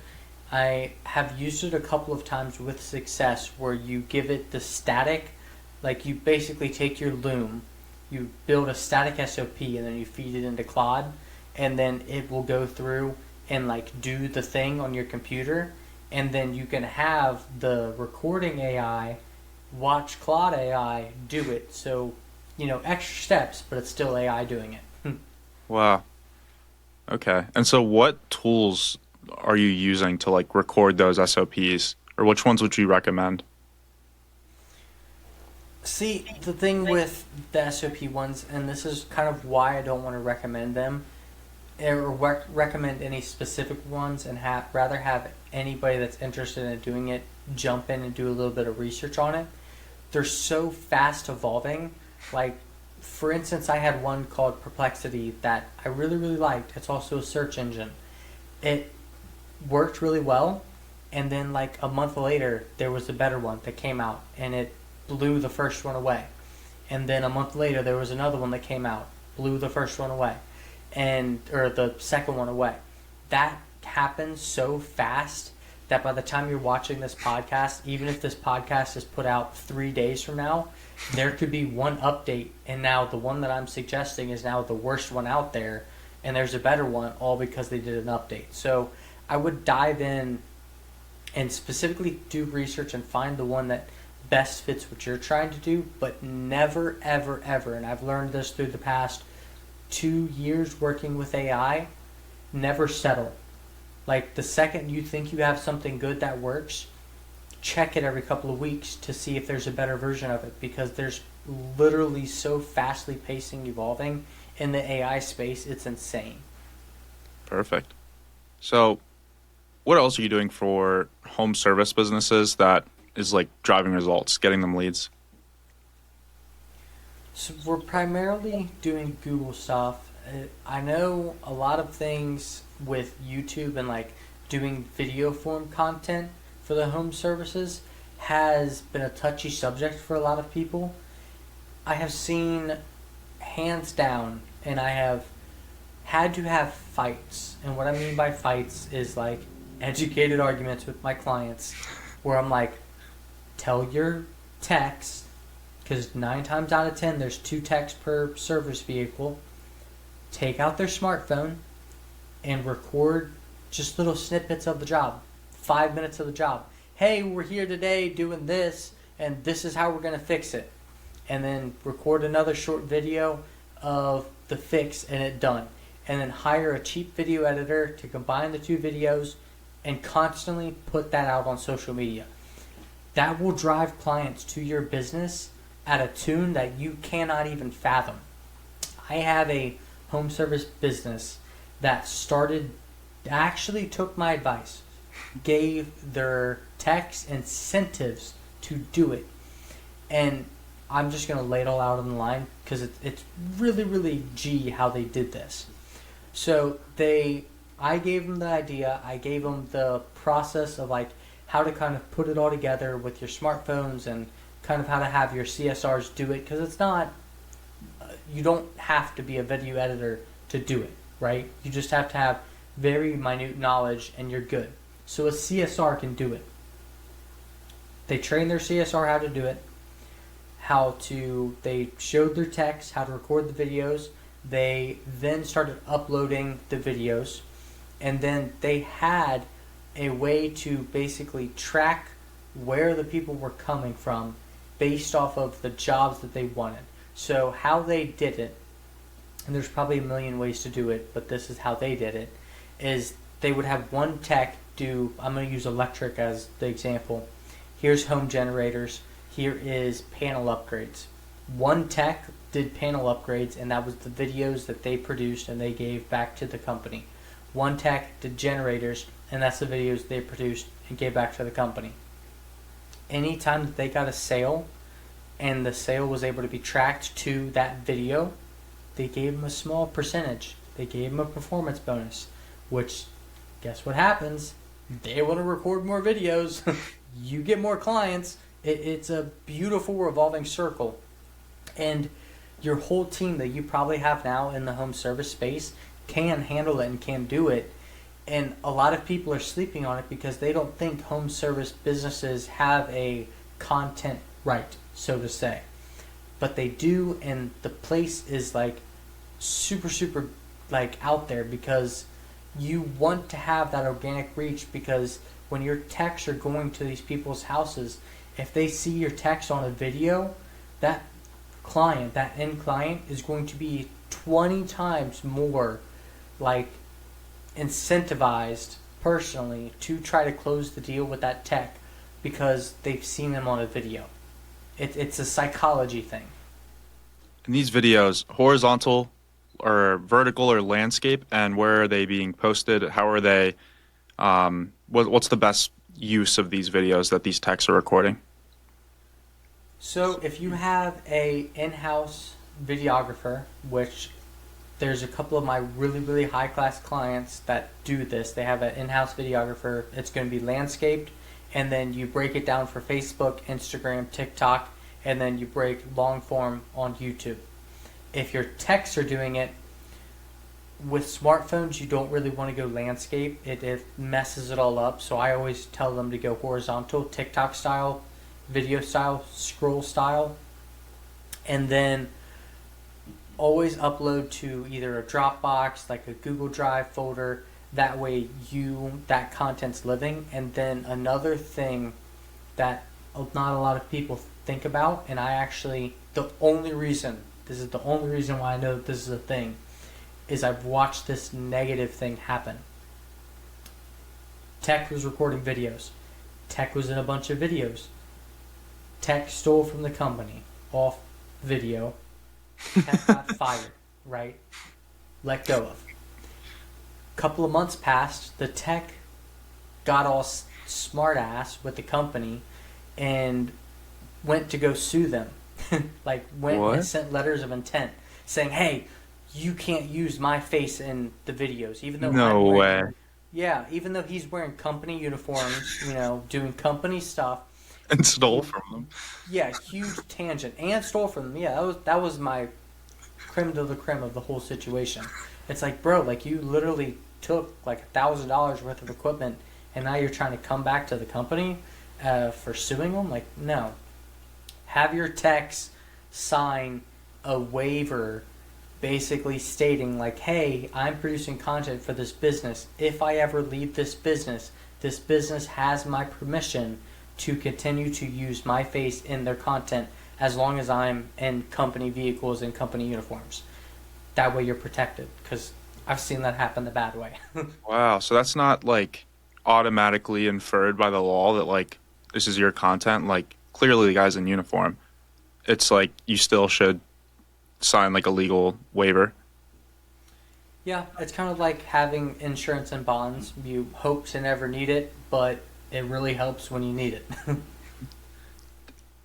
[SPEAKER 1] I have used it a couple of times with success, where you give it the static, like you basically take your Loom, you build a static SOP, and then you feed it into Claude, and then it will go through and do the thing on your computer, and then you can have the recording AI watch Claude AI do it. So, extra steps, but it's still AI doing it.
[SPEAKER 2] Wow. Okay. And so what tools are you using to record those SOPs, or which ones would you recommend?
[SPEAKER 1] See, the thing with the SOP ones, and this is kind of why I don't want to recommend them, or recommend any specific ones, and rather have anybody that's interested in doing it jump in and do a little bit of research on it. They're so fast evolving. Like, for instance, I had one called Perplexity that I really, really liked. It's also a search engine. It worked really well, and then a month later, there was a better one that came out, and it blew the first one away. And then a month later, there was another one that came out, blew the first one away, or the second one away. That happens so fast that by the time you're watching this podcast, even if this podcast is put out 3 days from now, there could be one update, and now the one that I'm suggesting is now the worst one out there, and there's a better one, all because they did an update. So I would dive in and specifically do research and find the one that best fits what you're trying to do, but never, ever, ever, and I've learned this through the past 2 years working with AI, never settle. Like, the second you think you have something good that works, check it every couple of weeks to see if there's a better version of it, because there's literally so fastly pacing, evolving in the AI space, it's insane.
[SPEAKER 2] Perfect. So, what else are you doing for home service businesses that is like driving results, getting them leads?
[SPEAKER 1] So we're primarily doing Google stuff. I know a lot of things with YouTube and like doing video form content for the home services has been a touchy subject for a lot of people. I have seen, hands down, and I have had to have fights. And what I mean by fights is like educated arguments with my clients where I'm like, tell your techs, because 9 times out of 10 there's 2 techs per service vehicle, take out their smartphone and record just little snippets of the job, 5 minutes of the job. Hey, we're here today doing this, and this is how we're going to fix it. And then record another short video of the fix and it done. And then hire a cheap video editor to combine the 2 videos and constantly put that out on social media. That will drive clients to your business at a tune that you cannot even fathom. I have a home service business that actually took my advice, gave their techs incentives to do it. And I'm just going to lay it all out on the line because it's really, really G how they did this. So I gave them the idea, I gave them the process of like how to kind of put it all together with your smartphones and kind of how to have your CSRs do it, because it's not, you don't have to be a video editor to do it, right? You just have to have very minute knowledge and you're good. So a CSR can do it. They trained their CSR how to do it, they showed their techs how to record the videos, they then started uploading the videos, and then they had a way to basically track where the people were coming from based off of the jobs that they wanted. So how they did it, and there's probably a million ways to do it, but this is how they did it, is they would have one tech do, I'm going to use electric as the example. Here's home generators, here is panel upgrades. One tech did panel upgrades, and that was the videos that they produced and they gave back to the company. One tech did generators, and that's the videos they produced and gave back to the company. Anytime that they got a sale and the sale was able to be tracked to that video, they gave them a small percentage. They gave them a performance bonus, which, guess what happens? They want to record more videos. You get more clients. It's a beautiful revolving circle. And your whole team that you probably have now in the home service space can handle it and can do it. And a lot of people are sleeping on it because they don't think home service businesses have a content right, so to say. But they do, and the place is like super, super like out there because you want to have that organic reach, because when your techs are going to these people's houses, if they see your techs on a video, that client, that end client, is going to be 20 times more like incentivized personally to try to close the deal with that tech because they've seen them on a video. It's a psychology thing.
[SPEAKER 2] And these videos, horizontal or vertical or landscape, and where are they being posted? How are they, what's the best use of these videos that these techs are recording?
[SPEAKER 1] So if you have a in-house videographer, which there's a couple of my really, really high-class clients that do this. They have an in-house videographer. It's going to be landscaped, and then you break it down for Facebook, Instagram, TikTok, and then you break long form on YouTube. If your techs are doing it, with smartphones, you don't really want to go landscape. It messes it all up. So I always tell them to go horizontal, TikTok style, video style, scroll style, and then always upload to either a Dropbox, like a Google Drive folder. That way that content's living. And then another thing that not a lot of people think about, and this is the only reason why I know this is a thing, is I've watched this negative thing happen. Tech was recording videos. Tech was in a bunch of videos. Tech stole from the company off video. Tech got fired, right? Let go of. Couple of months passed. The tech got all smart ass with the company and went to go sue them. Went
[SPEAKER 2] What?
[SPEAKER 1] and sent letters of intent saying, hey, you can't use my face in the videos, even though
[SPEAKER 2] No way.
[SPEAKER 1] Yeah, even though he's wearing company uniforms, doing company stuff.
[SPEAKER 2] And stole from them.
[SPEAKER 1] Yeah, huge tangent, and stole from them. Yeah, that was my creme de la creme of the whole situation. It's like, bro, like you literally took like $1,000 worth of equipment, and now you're trying to come back to the company for suing them. Like, no. Have your techs sign a waiver basically stating like, hey, I'm producing content for this business. If I ever leave this business has my permission to continue to use my face in their content as long as I'm in company vehicles and company uniforms. That way you're protected, because I've seen that happen the bad way.
[SPEAKER 2] Wow. So that's not like automatically inferred by the law that like this is your content. Like clearly the guy's in uniform. It's like you still should sign like a legal waiver.
[SPEAKER 1] Yeah, it's kind of like having insurance and bonds. You hope to never need it, but it really helps when you need it.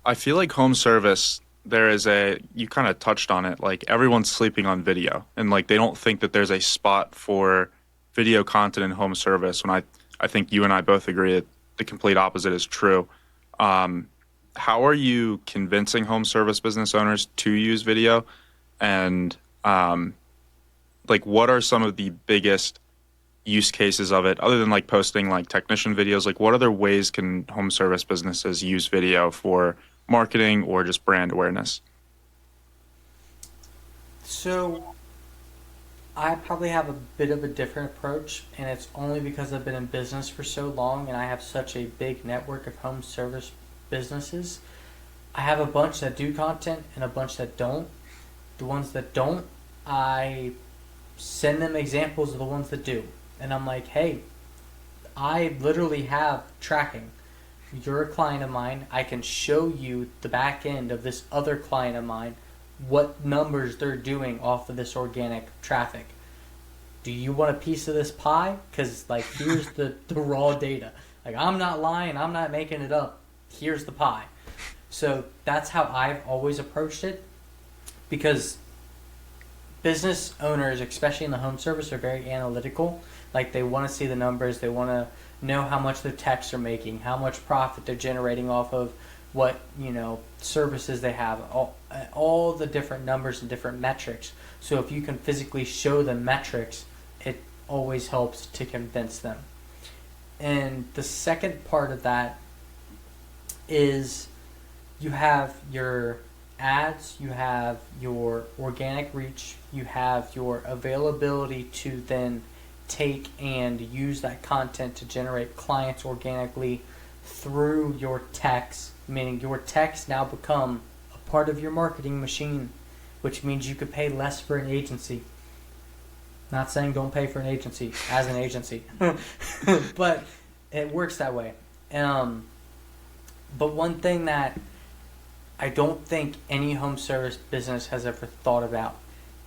[SPEAKER 2] I feel like home service, you kind of touched on it, like everyone's sleeping on video and like they don't think that there's a spot for video content in home service when I think you and I both agree that the complete opposite is true. How are you convincing home service business owners to use video? And like what are some of the biggest use cases of it other than like posting like technician videos? Like what other ways can home service businesses use video for marketing or just brand awareness?
[SPEAKER 1] So I probably have a bit of a different approach, and it's only because I've been in business for so long and I have such a big network of home service businesses. I have a bunch that do content and a bunch that don't. The ones that don't, I send them examples of the ones that do. And I'm like, hey, I literally have tracking. You're a client of mine. I can show you the back end of this other client of mine, what numbers they're doing off of this organic traffic. Do you want a piece of this pie? Because like here's the raw data. Like I'm not lying. I'm not making it up. Here's the pie. So that's how I've always approached it, because business owners, especially in the home service, are very analytical. Like they want to see the numbers. They want to know how much their techs are making, how much profit they're generating off of what, services they have, all the different numbers and different metrics. So if you can physically show them metrics, it always helps to convince them. And the second part of that is you have your ads, you have your organic reach, you have your availability to then take and use that content to generate clients organically through your techs, meaning your techs now become a part of your marketing machine, which means you could pay less for an agency. Not saying don't pay for an agency as an agency, but it works that way. But one thing that I don't think any home service business has ever thought about,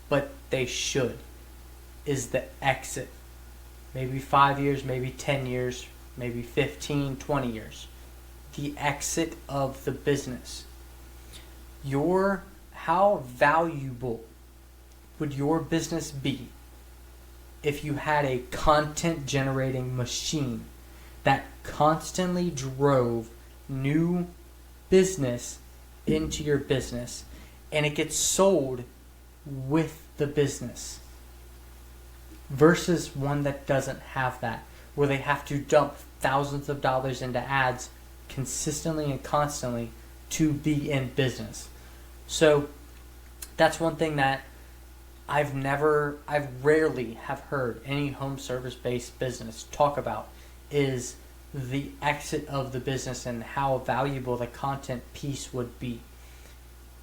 [SPEAKER 1] but they should, is the exit. Maybe 5 years, maybe 10 years, maybe 15, 20 years. The exit of the business. How valuable would your business be if you had a content generating machine that constantly drove new business into your business and it gets sold with the business versus one that doesn't have that, where they have to dump thousands of dollars into ads consistently and constantly to be in business. So that's one thing that I've rarely have heard any home service based business talk about, is the exit of the business and how valuable the content piece would be.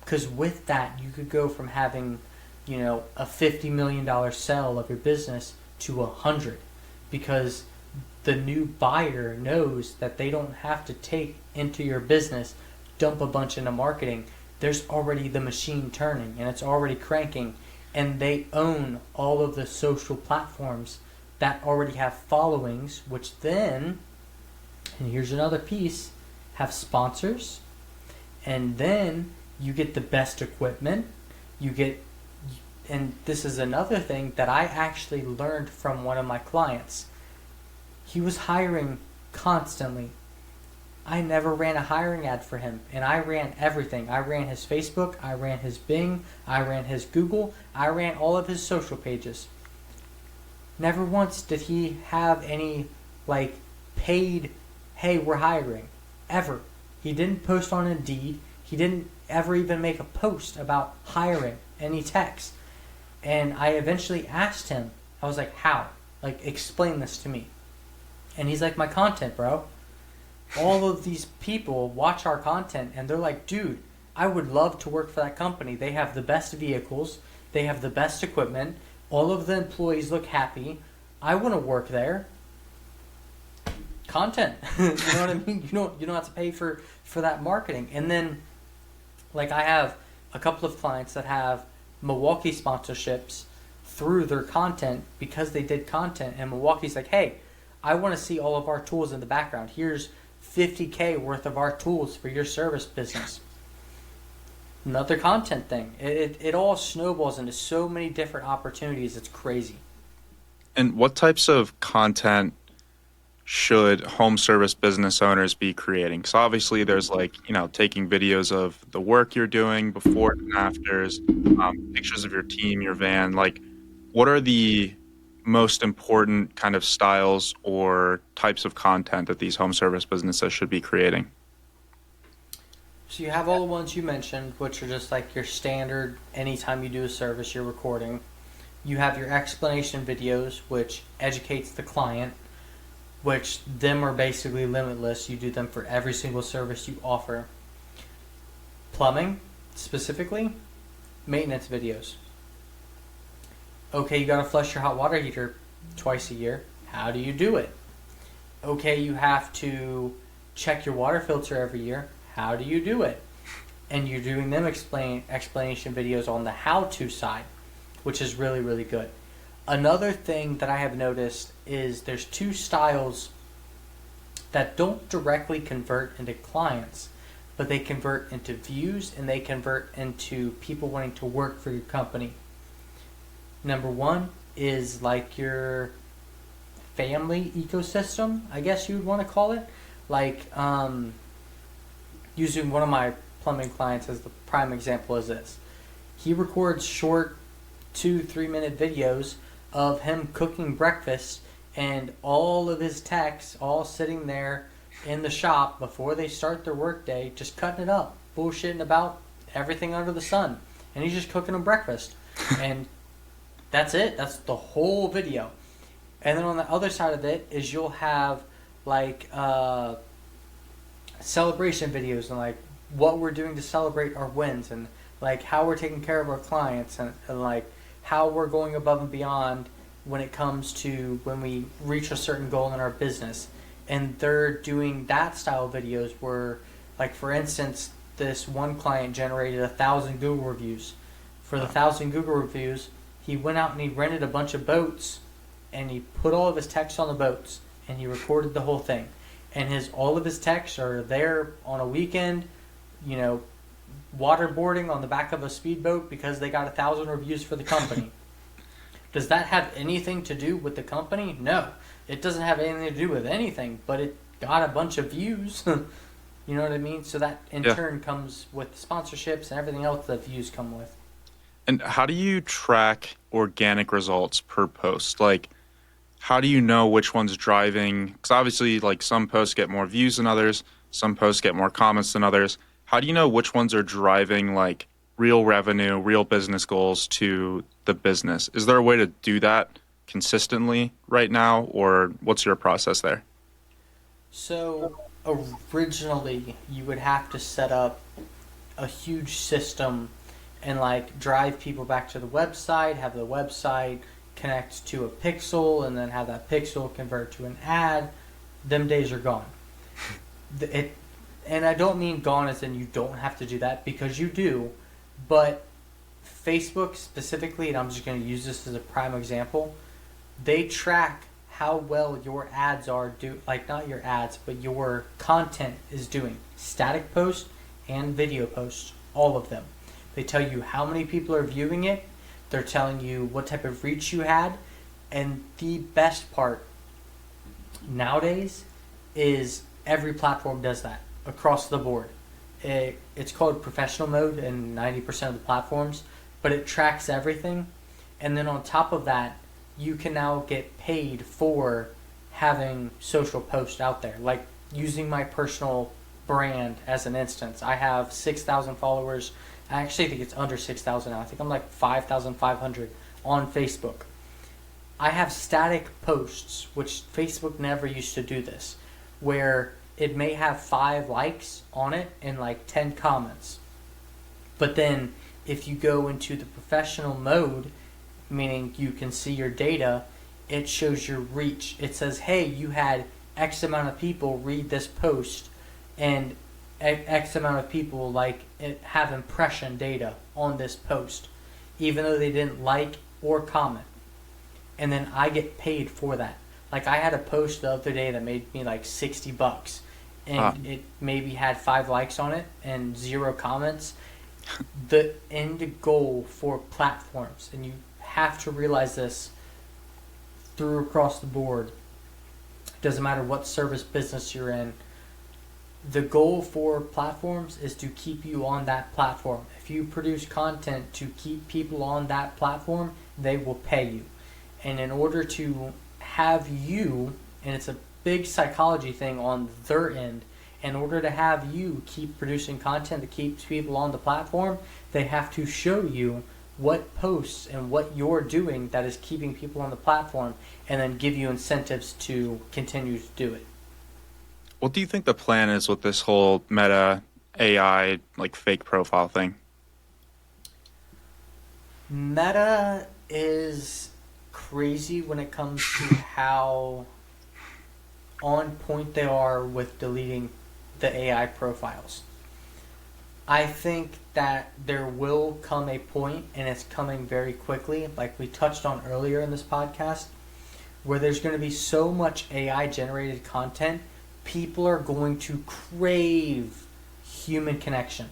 [SPEAKER 1] Because with that, you could go from having, a $50 million sale of your business to 100, because the new buyer knows that they don't have to take into your business, dump a bunch into marketing. There's already the machine turning and it's already cranking, and they own all of the social platforms that already have followings, which then, and here's another piece, have sponsors, and then you get the best equipment, and this is another thing that I actually learned from one of my clients. He was hiring constantly. I never ran a hiring ad for him, and I ran everything. I ran his Facebook, I ran his Bing, I ran his Google, I ran all of his social pages. Never once did he have any paid, hey, we're hiring, ever. He didn't post on Indeed. He didn't ever even make a post about hiring any text. And I eventually asked him, I was like, how? Explain this to me. And he's like, my content, bro. All of these people watch our content and they're like, dude, I would love to work for that company. They have the best vehicles. They have the best equipment. All of the employees look happy. I want to work there. Content. You know what I mean? You don't have to pay for that marketing. And then, I have a couple of clients that have Milwaukee sponsorships through their content because they did content, and Milwaukee's like, hey, I want to see all of our tools in the background. Here's $50K worth of our tools for your service business. Another content thing. It all snowballs into so many different opportunities. It's crazy.
[SPEAKER 2] And what types of content should home service business owners be creating? So obviously there's taking videos of the work you're doing before and afters, pictures of your team, your van. What are the most important kind of styles or types of content that these home service businesses should be creating?
[SPEAKER 1] So you have all the ones you mentioned, which are just your standard, anytime you do a service, you're recording. You have your explanation videos, which educates the client, which them are basically limitless. You do them for every single service you offer. Plumbing, specifically, maintenance videos. Okay, you gotta flush your hot water heater twice a year. How do you do it? Okay, you have to check your water filter every year. How do you do it? And you're doing them explanation videos on the how-to side, which is really, really good. Another thing that I have noticed is there's two styles that don't directly convert into clients, but they convert into views and they convert into people wanting to work for your company. Number one is your family ecosystem, I guess you would want to call it. Using one of my plumbing clients as the prime example is this. He records short 2-3 minute videos of him cooking breakfast and all of his techs all sitting there in the shop before they start their workday, just cutting it up, bullshitting about everything under the sun. And he's just cooking them breakfast. And that's it. That's the whole video. And then on the other side of it is you'll have celebration videos and what we're doing to celebrate our wins, and how we're taking care of our clients, and how we're going above and beyond when it comes to when we reach a certain goal in our business. And they're doing that style of videos where, for instance, this one client generated 1,000 Google reviews. For the 1,000 Google reviews, he went out and he rented a bunch of boats and he put all of his text on the boats and he recorded the whole thing. And all of his texts are there on a weekend, waterboarding on the back of a speedboat because they got 1,000 reviews for the company. Does that have anything to do with the company? No, it doesn't have anything to do with anything, but it got a bunch of views. You know what I mean? So that in
[SPEAKER 2] Yeah.
[SPEAKER 1] turn comes with sponsorships and everything else that views come with.
[SPEAKER 2] And how do you track organic results per post? Like, how do you know which one's driving? Because obviously, like some posts get more views than others, some posts get more comments than others. How do you know which ones are driving like real revenue, real business goals to the business? Is there a way to do that consistently right now, or what's your process there?
[SPEAKER 1] So originally, you would have to set up a huge system and like drive people back to the website, have the website connect to a pixel, and then have that pixel convert to an ad. Them days are gone. It, and I don't mean gone as in you don't have to do that, because you do, but Facebook specifically, and I'm just going to use this as a prime example, they track how well your ads are like not your ads, but your content is doing. Static posts and video posts, all of them. They tell you how many people are viewing it. They're telling you what type of reach you had. And the best part nowadays is every platform does that across the board. It's called professional mode in 90% of the platforms, but it tracks everything. And then on top of that, you can now get paid for having social posts out there. Like using my personal brand as an instance. I have 6,000 followers. I actually think it's under 6,000 now. I think I'm like 5,500 on Facebook. I have static posts, which Facebook never used to do this, where it may have 5 likes on it and like 10 comments. But then if you go into the professional mode, meaning you can see your data, it shows your reach. It says, hey, you had X amount of people read this post, and X amount of people like have impression data on this post, even though they didn't like or comment. And then I get paid for that. Like I had a post the other day that made me like $60, and it maybe had 5 likes on it and 0 comments. The end goal for platforms, and you have to realize this through across the board, doesn't matter what service business you're in, the goal for platforms is to keep you on that platform. If you produce content to keep people on that platform, they will pay you. And in order to have you, and it's a big psychology thing on their end, in order to have you keep producing content that keeps people on the platform, they have to show you what posts and what you're doing that is keeping people on the platform, and then give you incentives to continue to do it.
[SPEAKER 2] What do you think the plan is with this whole Meta AI like fake profile thing?
[SPEAKER 1] Meta is crazy when it comes to how on point they are with deleting the AI profiles. I think that there will come a point, and it's coming very quickly, like we touched on earlier in this podcast, where there's going to be so much AI generated content, people are going to crave human connection,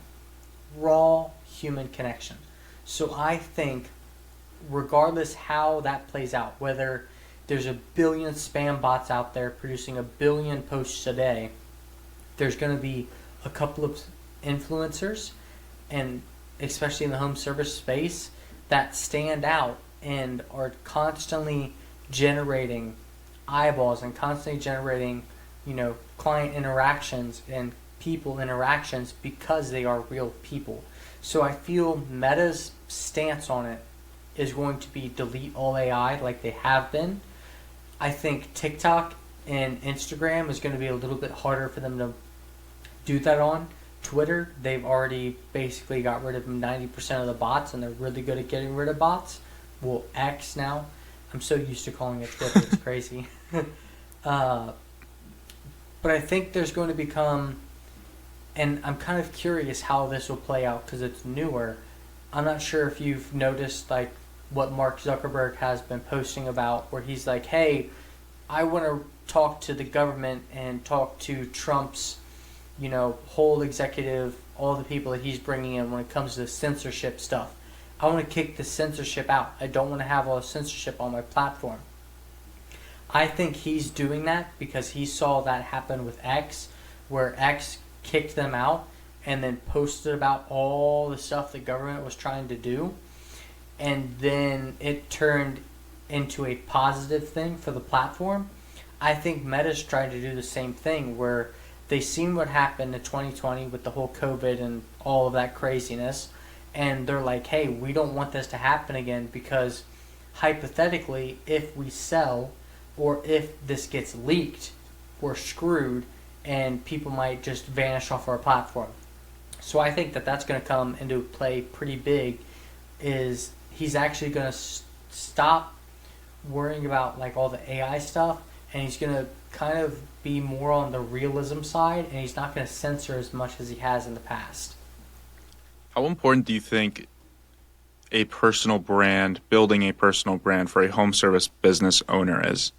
[SPEAKER 1] raw human connection. So I think regardless how that plays out, whether there's a billion spam bots out there producing a billion posts a day, there's going to be a couple of influencers, and especially in the home service space, that stand out and are constantly generating eyeballs and constantly generating, client interactions and people interactions, because they are real people. So I feel Meta's stance on it is going to be delete all AI like they have been. I think TikTok and Instagram is going to be a little bit harder for them to do that on. Twitter, they've already basically got rid of 90% of the bots, and they're really good at getting rid of bots. Well, X now. I'm so used to calling it Twitter, it's crazy. But I think there's going to become, and I'm kind of curious how this will play out because it's newer. I'm not sure if you've noticed like what Mark Zuckerberg has been posting about, where he's like, hey, I want to talk to the government and talk to Trump's whole executive, all the people that he's bringing in when it comes to censorship stuff. I want to kick the censorship out. I don't want to have all the censorship on my platform. I think he's doing that because he saw that happen with X, where X kicked them out and then posted about all the stuff the government was trying to do. And then it turned into a positive thing for the platform. I think Meta's trying to do the same thing, where they seen what happened in 2020 with the whole COVID and all of that craziness, and they're like, hey, we don't want this to happen again, because hypothetically, if we sell or if this gets leaked, we're screwed and people might just vanish off our platform. So I think that that's going to come into play pretty big. Is he's actually going to stop worrying about like all the AI stuff, and he's going to kind of be more on the realism side, and he's not going to censor as much as he has in the past.
[SPEAKER 2] How important do you think a personal brand, building a personal brand for a home service business owner is?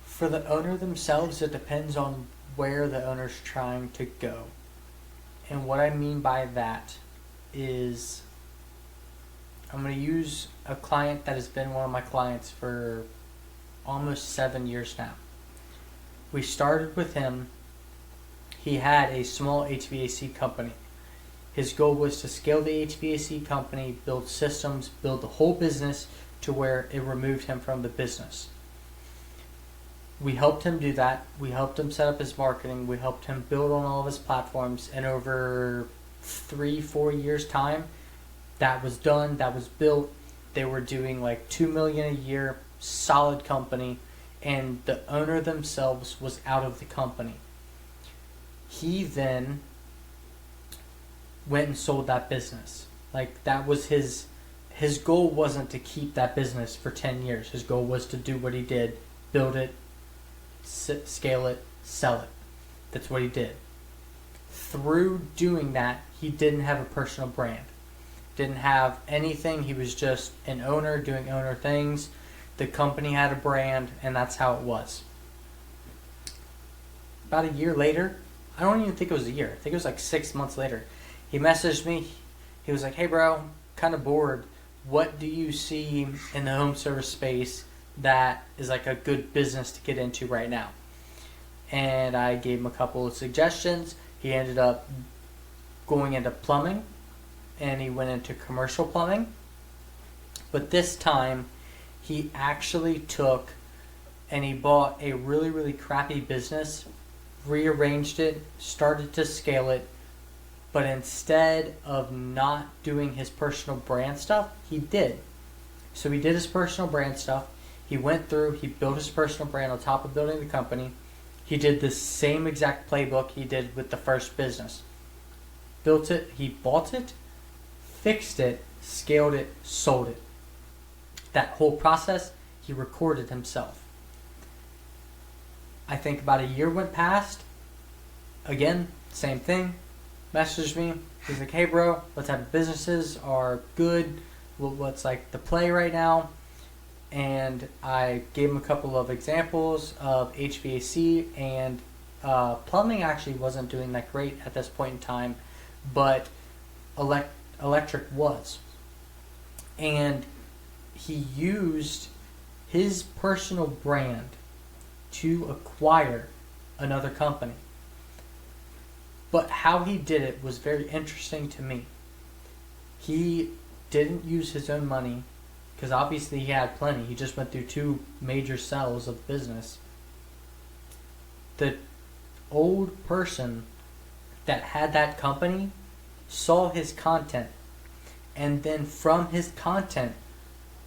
[SPEAKER 1] For the owner themselves, it depends on where the owner's trying to go. And what I mean by that is, I'm going to use a client that has been one of my clients for almost 7 years now. We started with him. He had a small HVAC company. His goal was to scale the HVAC company, build systems, build the whole business to where it removed him from the business. We helped him do that. We helped him set up his marketing. We helped him build on all of his platforms. And over 3-4 years' time, that was done. That was built. They were doing like $2 million a year, solid company, and the owner themselves was out of the company. He then went and sold that business. Like, that was his goal wasn't to keep that business for 10 years. His goal was to do what he did, build it, scale it, sell it. That's what he did. Through doing that, he didn't have a personal brand. Didn't have anything. He was just an owner doing owner things. The company had a brand, and that's how it was. About a year later, I don't even think it was a year. I think it was like 6 months later. He messaged me. He was like, hey bro, kind of bored. What do you see in the home service space that is like a good business to get into right now? And I gave him a couple of suggestions. He ended up going into plumbing, and he went into commercial plumbing. But this time, he actually took and he bought a really, really crappy business, rearranged it, started to scale it, but instead of not doing his personal brand stuff, he did. So he did his personal brand stuff. He went through, he built his personal brand on top of building the company. He did the same exact playbook he did with the first business. Built it, he bought it, fixed it, scaled it, sold it. That whole process, he recorded himself. I think about a year went past. Again, same thing. Messaged me. He's like, hey bro, what type of businesses are good? What's like the play right now? And I gave him a couple of examples of HVAC, and plumbing actually wasn't doing that great at this point in time, but electric was. And he used his personal brand to acquire another company. But how he did it was very interesting to me. He didn't use his own money, because obviously he had plenty. He just went through 2 major sales of business. The old person that had that company saw his content, and then from his content,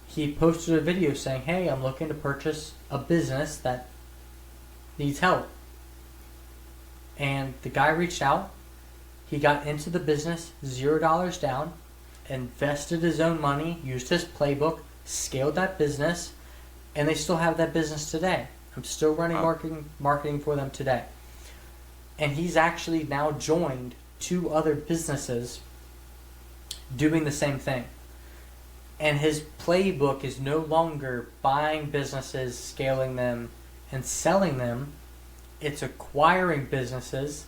[SPEAKER 1] he posted a video saying, hey, I'm looking to purchase a business that needs help. And the guy reached out. He got into the business, $0 down, invested his own money, used his playbook, scaled that business, and they still have that business today. I'm still running marketing for them today. And he's actually now joined 2 other businesses doing the same thing. And his playbook is no longer buying businesses, scaling them, and selling them. It's acquiring businesses,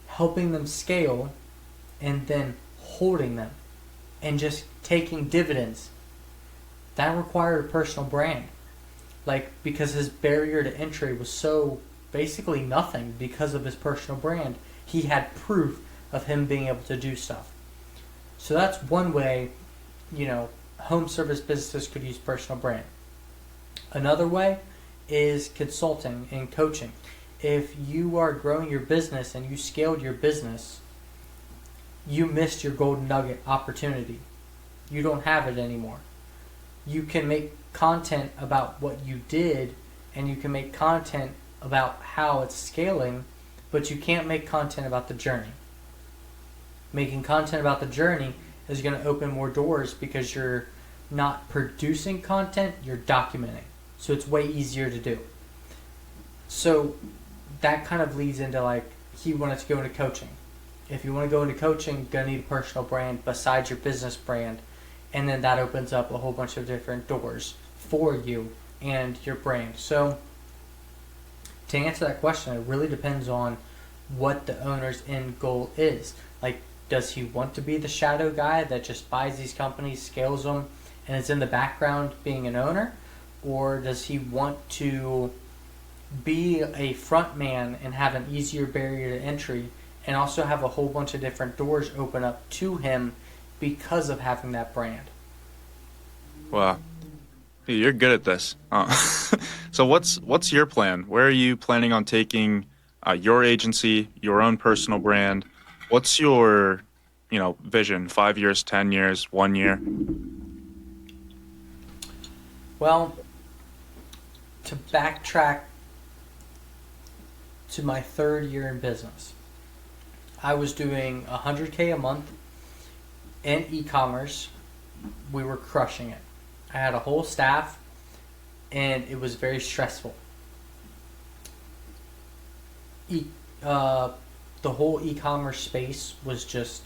[SPEAKER 1] helping them scale, and then holding them and just taking dividends. That required a personal brand. Like, because his barrier to entry was so basically nothing because of his personal brand. He had proof of him being able to do stuff. So that's one way, home service businesses could use personal brand. Another way is consulting and coaching. If you are growing your business and you scaled your business, you missed your golden nugget opportunity. You don't have it anymore. You can make content about what you did, and you can make content about how it's scaling, but you can't make content about the journey. Making content about the journey is going to open more doors because you're not producing content, you're documenting. So it's way easier to do. So that kind of leads into he wanted to go into coaching. If you want to go into coaching, you're going to need a personal brand besides your business brand. And then that opens up a whole bunch of different doors for you and your brand. So to answer that question, it really depends on what the owner's end goal is. Does he want to be the shadow guy that just buys these companies, scales them, and is in the background being an owner? Or does he want to be a front man and have an easier barrier to entry and also have a whole bunch of different doors open up to him because of having that brand?
[SPEAKER 2] Wow. You're good at this. So what's your plan? Where are you planning on taking your agency, your own personal brand? What's your, vision? 5 years, 10 years, 1 year?
[SPEAKER 1] Well, to backtrack to my third year in business, I was doing $100K a month in e-commerce. We were crushing it. I had a whole staff, and it was very stressful. The whole e-commerce space was just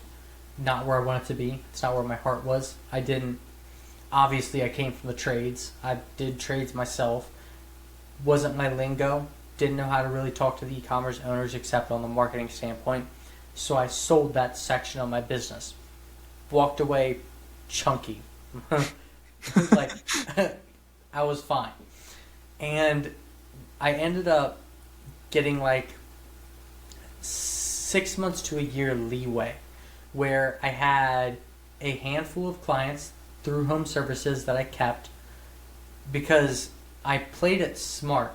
[SPEAKER 1] not where I wanted to be. It's not where my heart was. Obviously I came from the trades. I did trades myself. Wasn't my lingo. Didn't know how to really talk to the e-commerce owners except on the marketing standpoint. So I sold that section of my business. Walked away chunky. I was fine. And I ended up getting 6 months to a year leeway where I had a handful of clients through home services that I kept because I played it smart.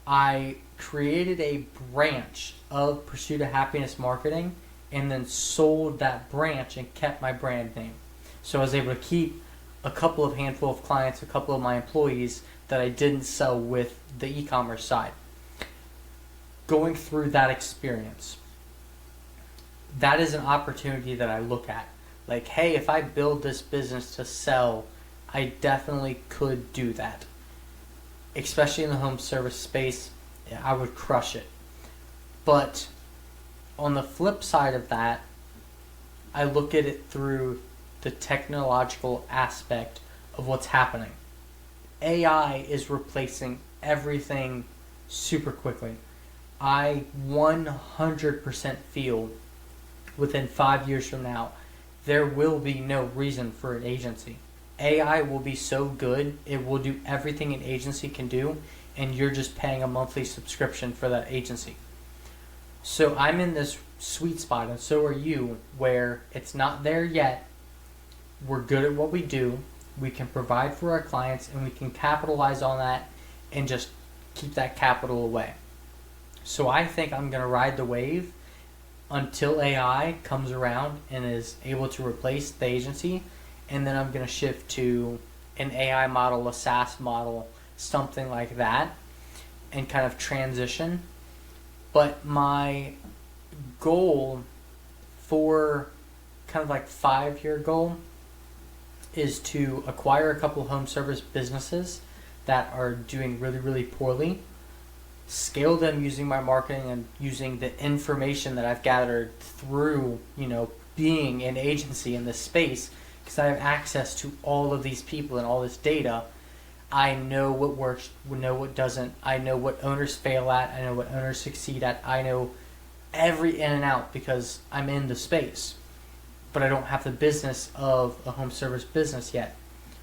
[SPEAKER 1] I created a branch of Pursuit of Happiness Marketing and then sold that branch and kept my brand name. So I was able to keep a couple of handful of clients, a couple of my employees that I didn't sell with the e-commerce side. Going through that experience, that is an opportunity that I look at. Hey, if I build this business to sell, I definitely could do that. Especially in the home service space, I would crush it. But on the flip side of that, I look at it through the technological aspect of what's happening. AI is replacing everything super quickly. I 100% feel within 5 years from now, there will be no reason for an agency. AI will be so good, it will do everything an agency can do, and you're just paying a monthly subscription for that agency. So I'm in this sweet spot, and so are you, where it's not there yet. We're good at what we do. We can provide for our clients, and we can capitalize on that and just keep that capital away. So I think I'm going to ride the wave until AI comes around and is able to replace the agency, and then I'm going to shift to an AI model, a SaaS model, something like that, and kind of transition. But my goal for kind of 5-year goal is to acquire a couple of home service businesses that are doing really, really poorly, scale them using my marketing and using the information that I've gathered through, being an agency in this space, because I have access to all of these people and all this data. I know what works, know what doesn't. I know what owners fail at. I know what owners succeed at. I know every in and out because I'm in the space. But I don't have the business of a home service business yet,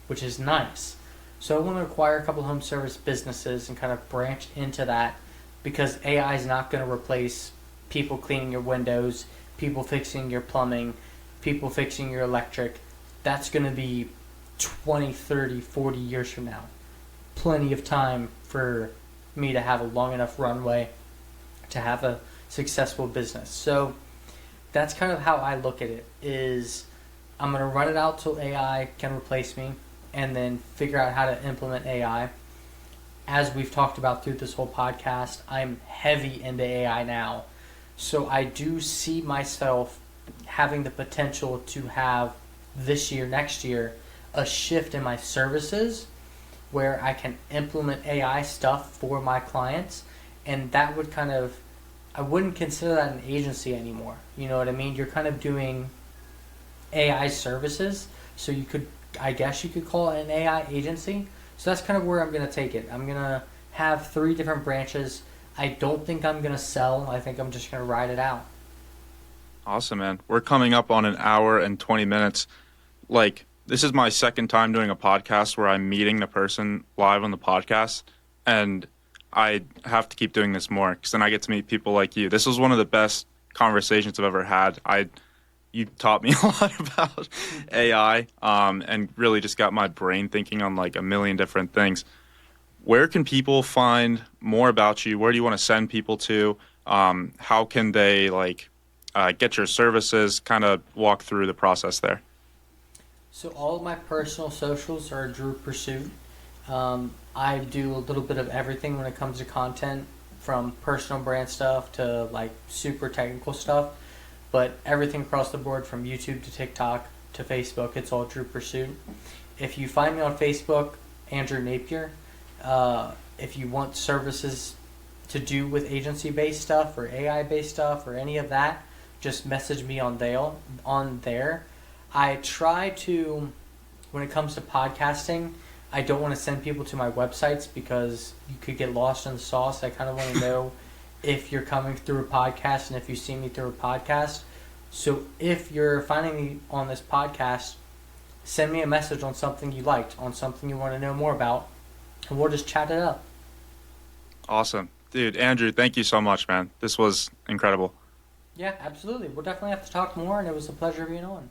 [SPEAKER 1] which is nice. So I want to acquire a couple home service businesses and kind of branch into that because AI is not going to replace people cleaning your windows, people fixing your plumbing, people fixing your electric. That's going to be 20, 30, 40 years from now. Plenty of time for me to have a long enough runway to have a successful business. So that's kind of how I look at it, is I'm going to run it out till AI can replace me and then figure out how to implement AI. As we've talked about through this whole podcast, I'm heavy into AI now. So I do see myself having the potential to have this year, next year, a shift in my services where I can implement AI stuff for my clients. And that would kind of, I wouldn't consider that an agency anymore. You know what I mean? You're kind of doing AI services. So you could, I guess you could call it an AI agency. So that's kind of where I'm going to take it. I'm going to have 3 different branches. I don't think I'm going to sell. I think I'm just going to ride it out.
[SPEAKER 2] Awesome, man. We're coming up on an hour and 20 minutes. Like, this is my second time doing a podcast where I'm meeting the person live on the podcast, and I have to keep doing this more because then I get to meet people like you. This was one of the best conversations I've ever had. You taught me a lot about AI, and really just got my brain thinking on like a million different things. Where can people find more about you? Where do you want to send people to? How can they get your services? Kind of walk through the process there.
[SPEAKER 1] So all of my personal socials are Drew Pursuit. I do a little bit of everything when it comes to content, from personal brand stuff to like super technical stuff. But everything across the board, from YouTube to TikTok to Facebook, it's all Drew Pursuit. If you find me on Facebook, Andrew Napier. If you want services to do with agency-based stuff or AI-based stuff or any of that, just message me on there. I try to, when it comes to podcasting, I don't want to send people to my websites because you could get lost in the sauce. I kind of want to know if you're coming through a podcast and if you see me through a podcast. So if you're finding me on this podcast, send me a message on something you liked, on something you want to know more about, and we'll just chat it up.
[SPEAKER 2] Awesome. Dude, Andrew, thank you so much, man. This was incredible.
[SPEAKER 1] Yeah, absolutely. We'll definitely have to talk more, and it was a pleasure being on.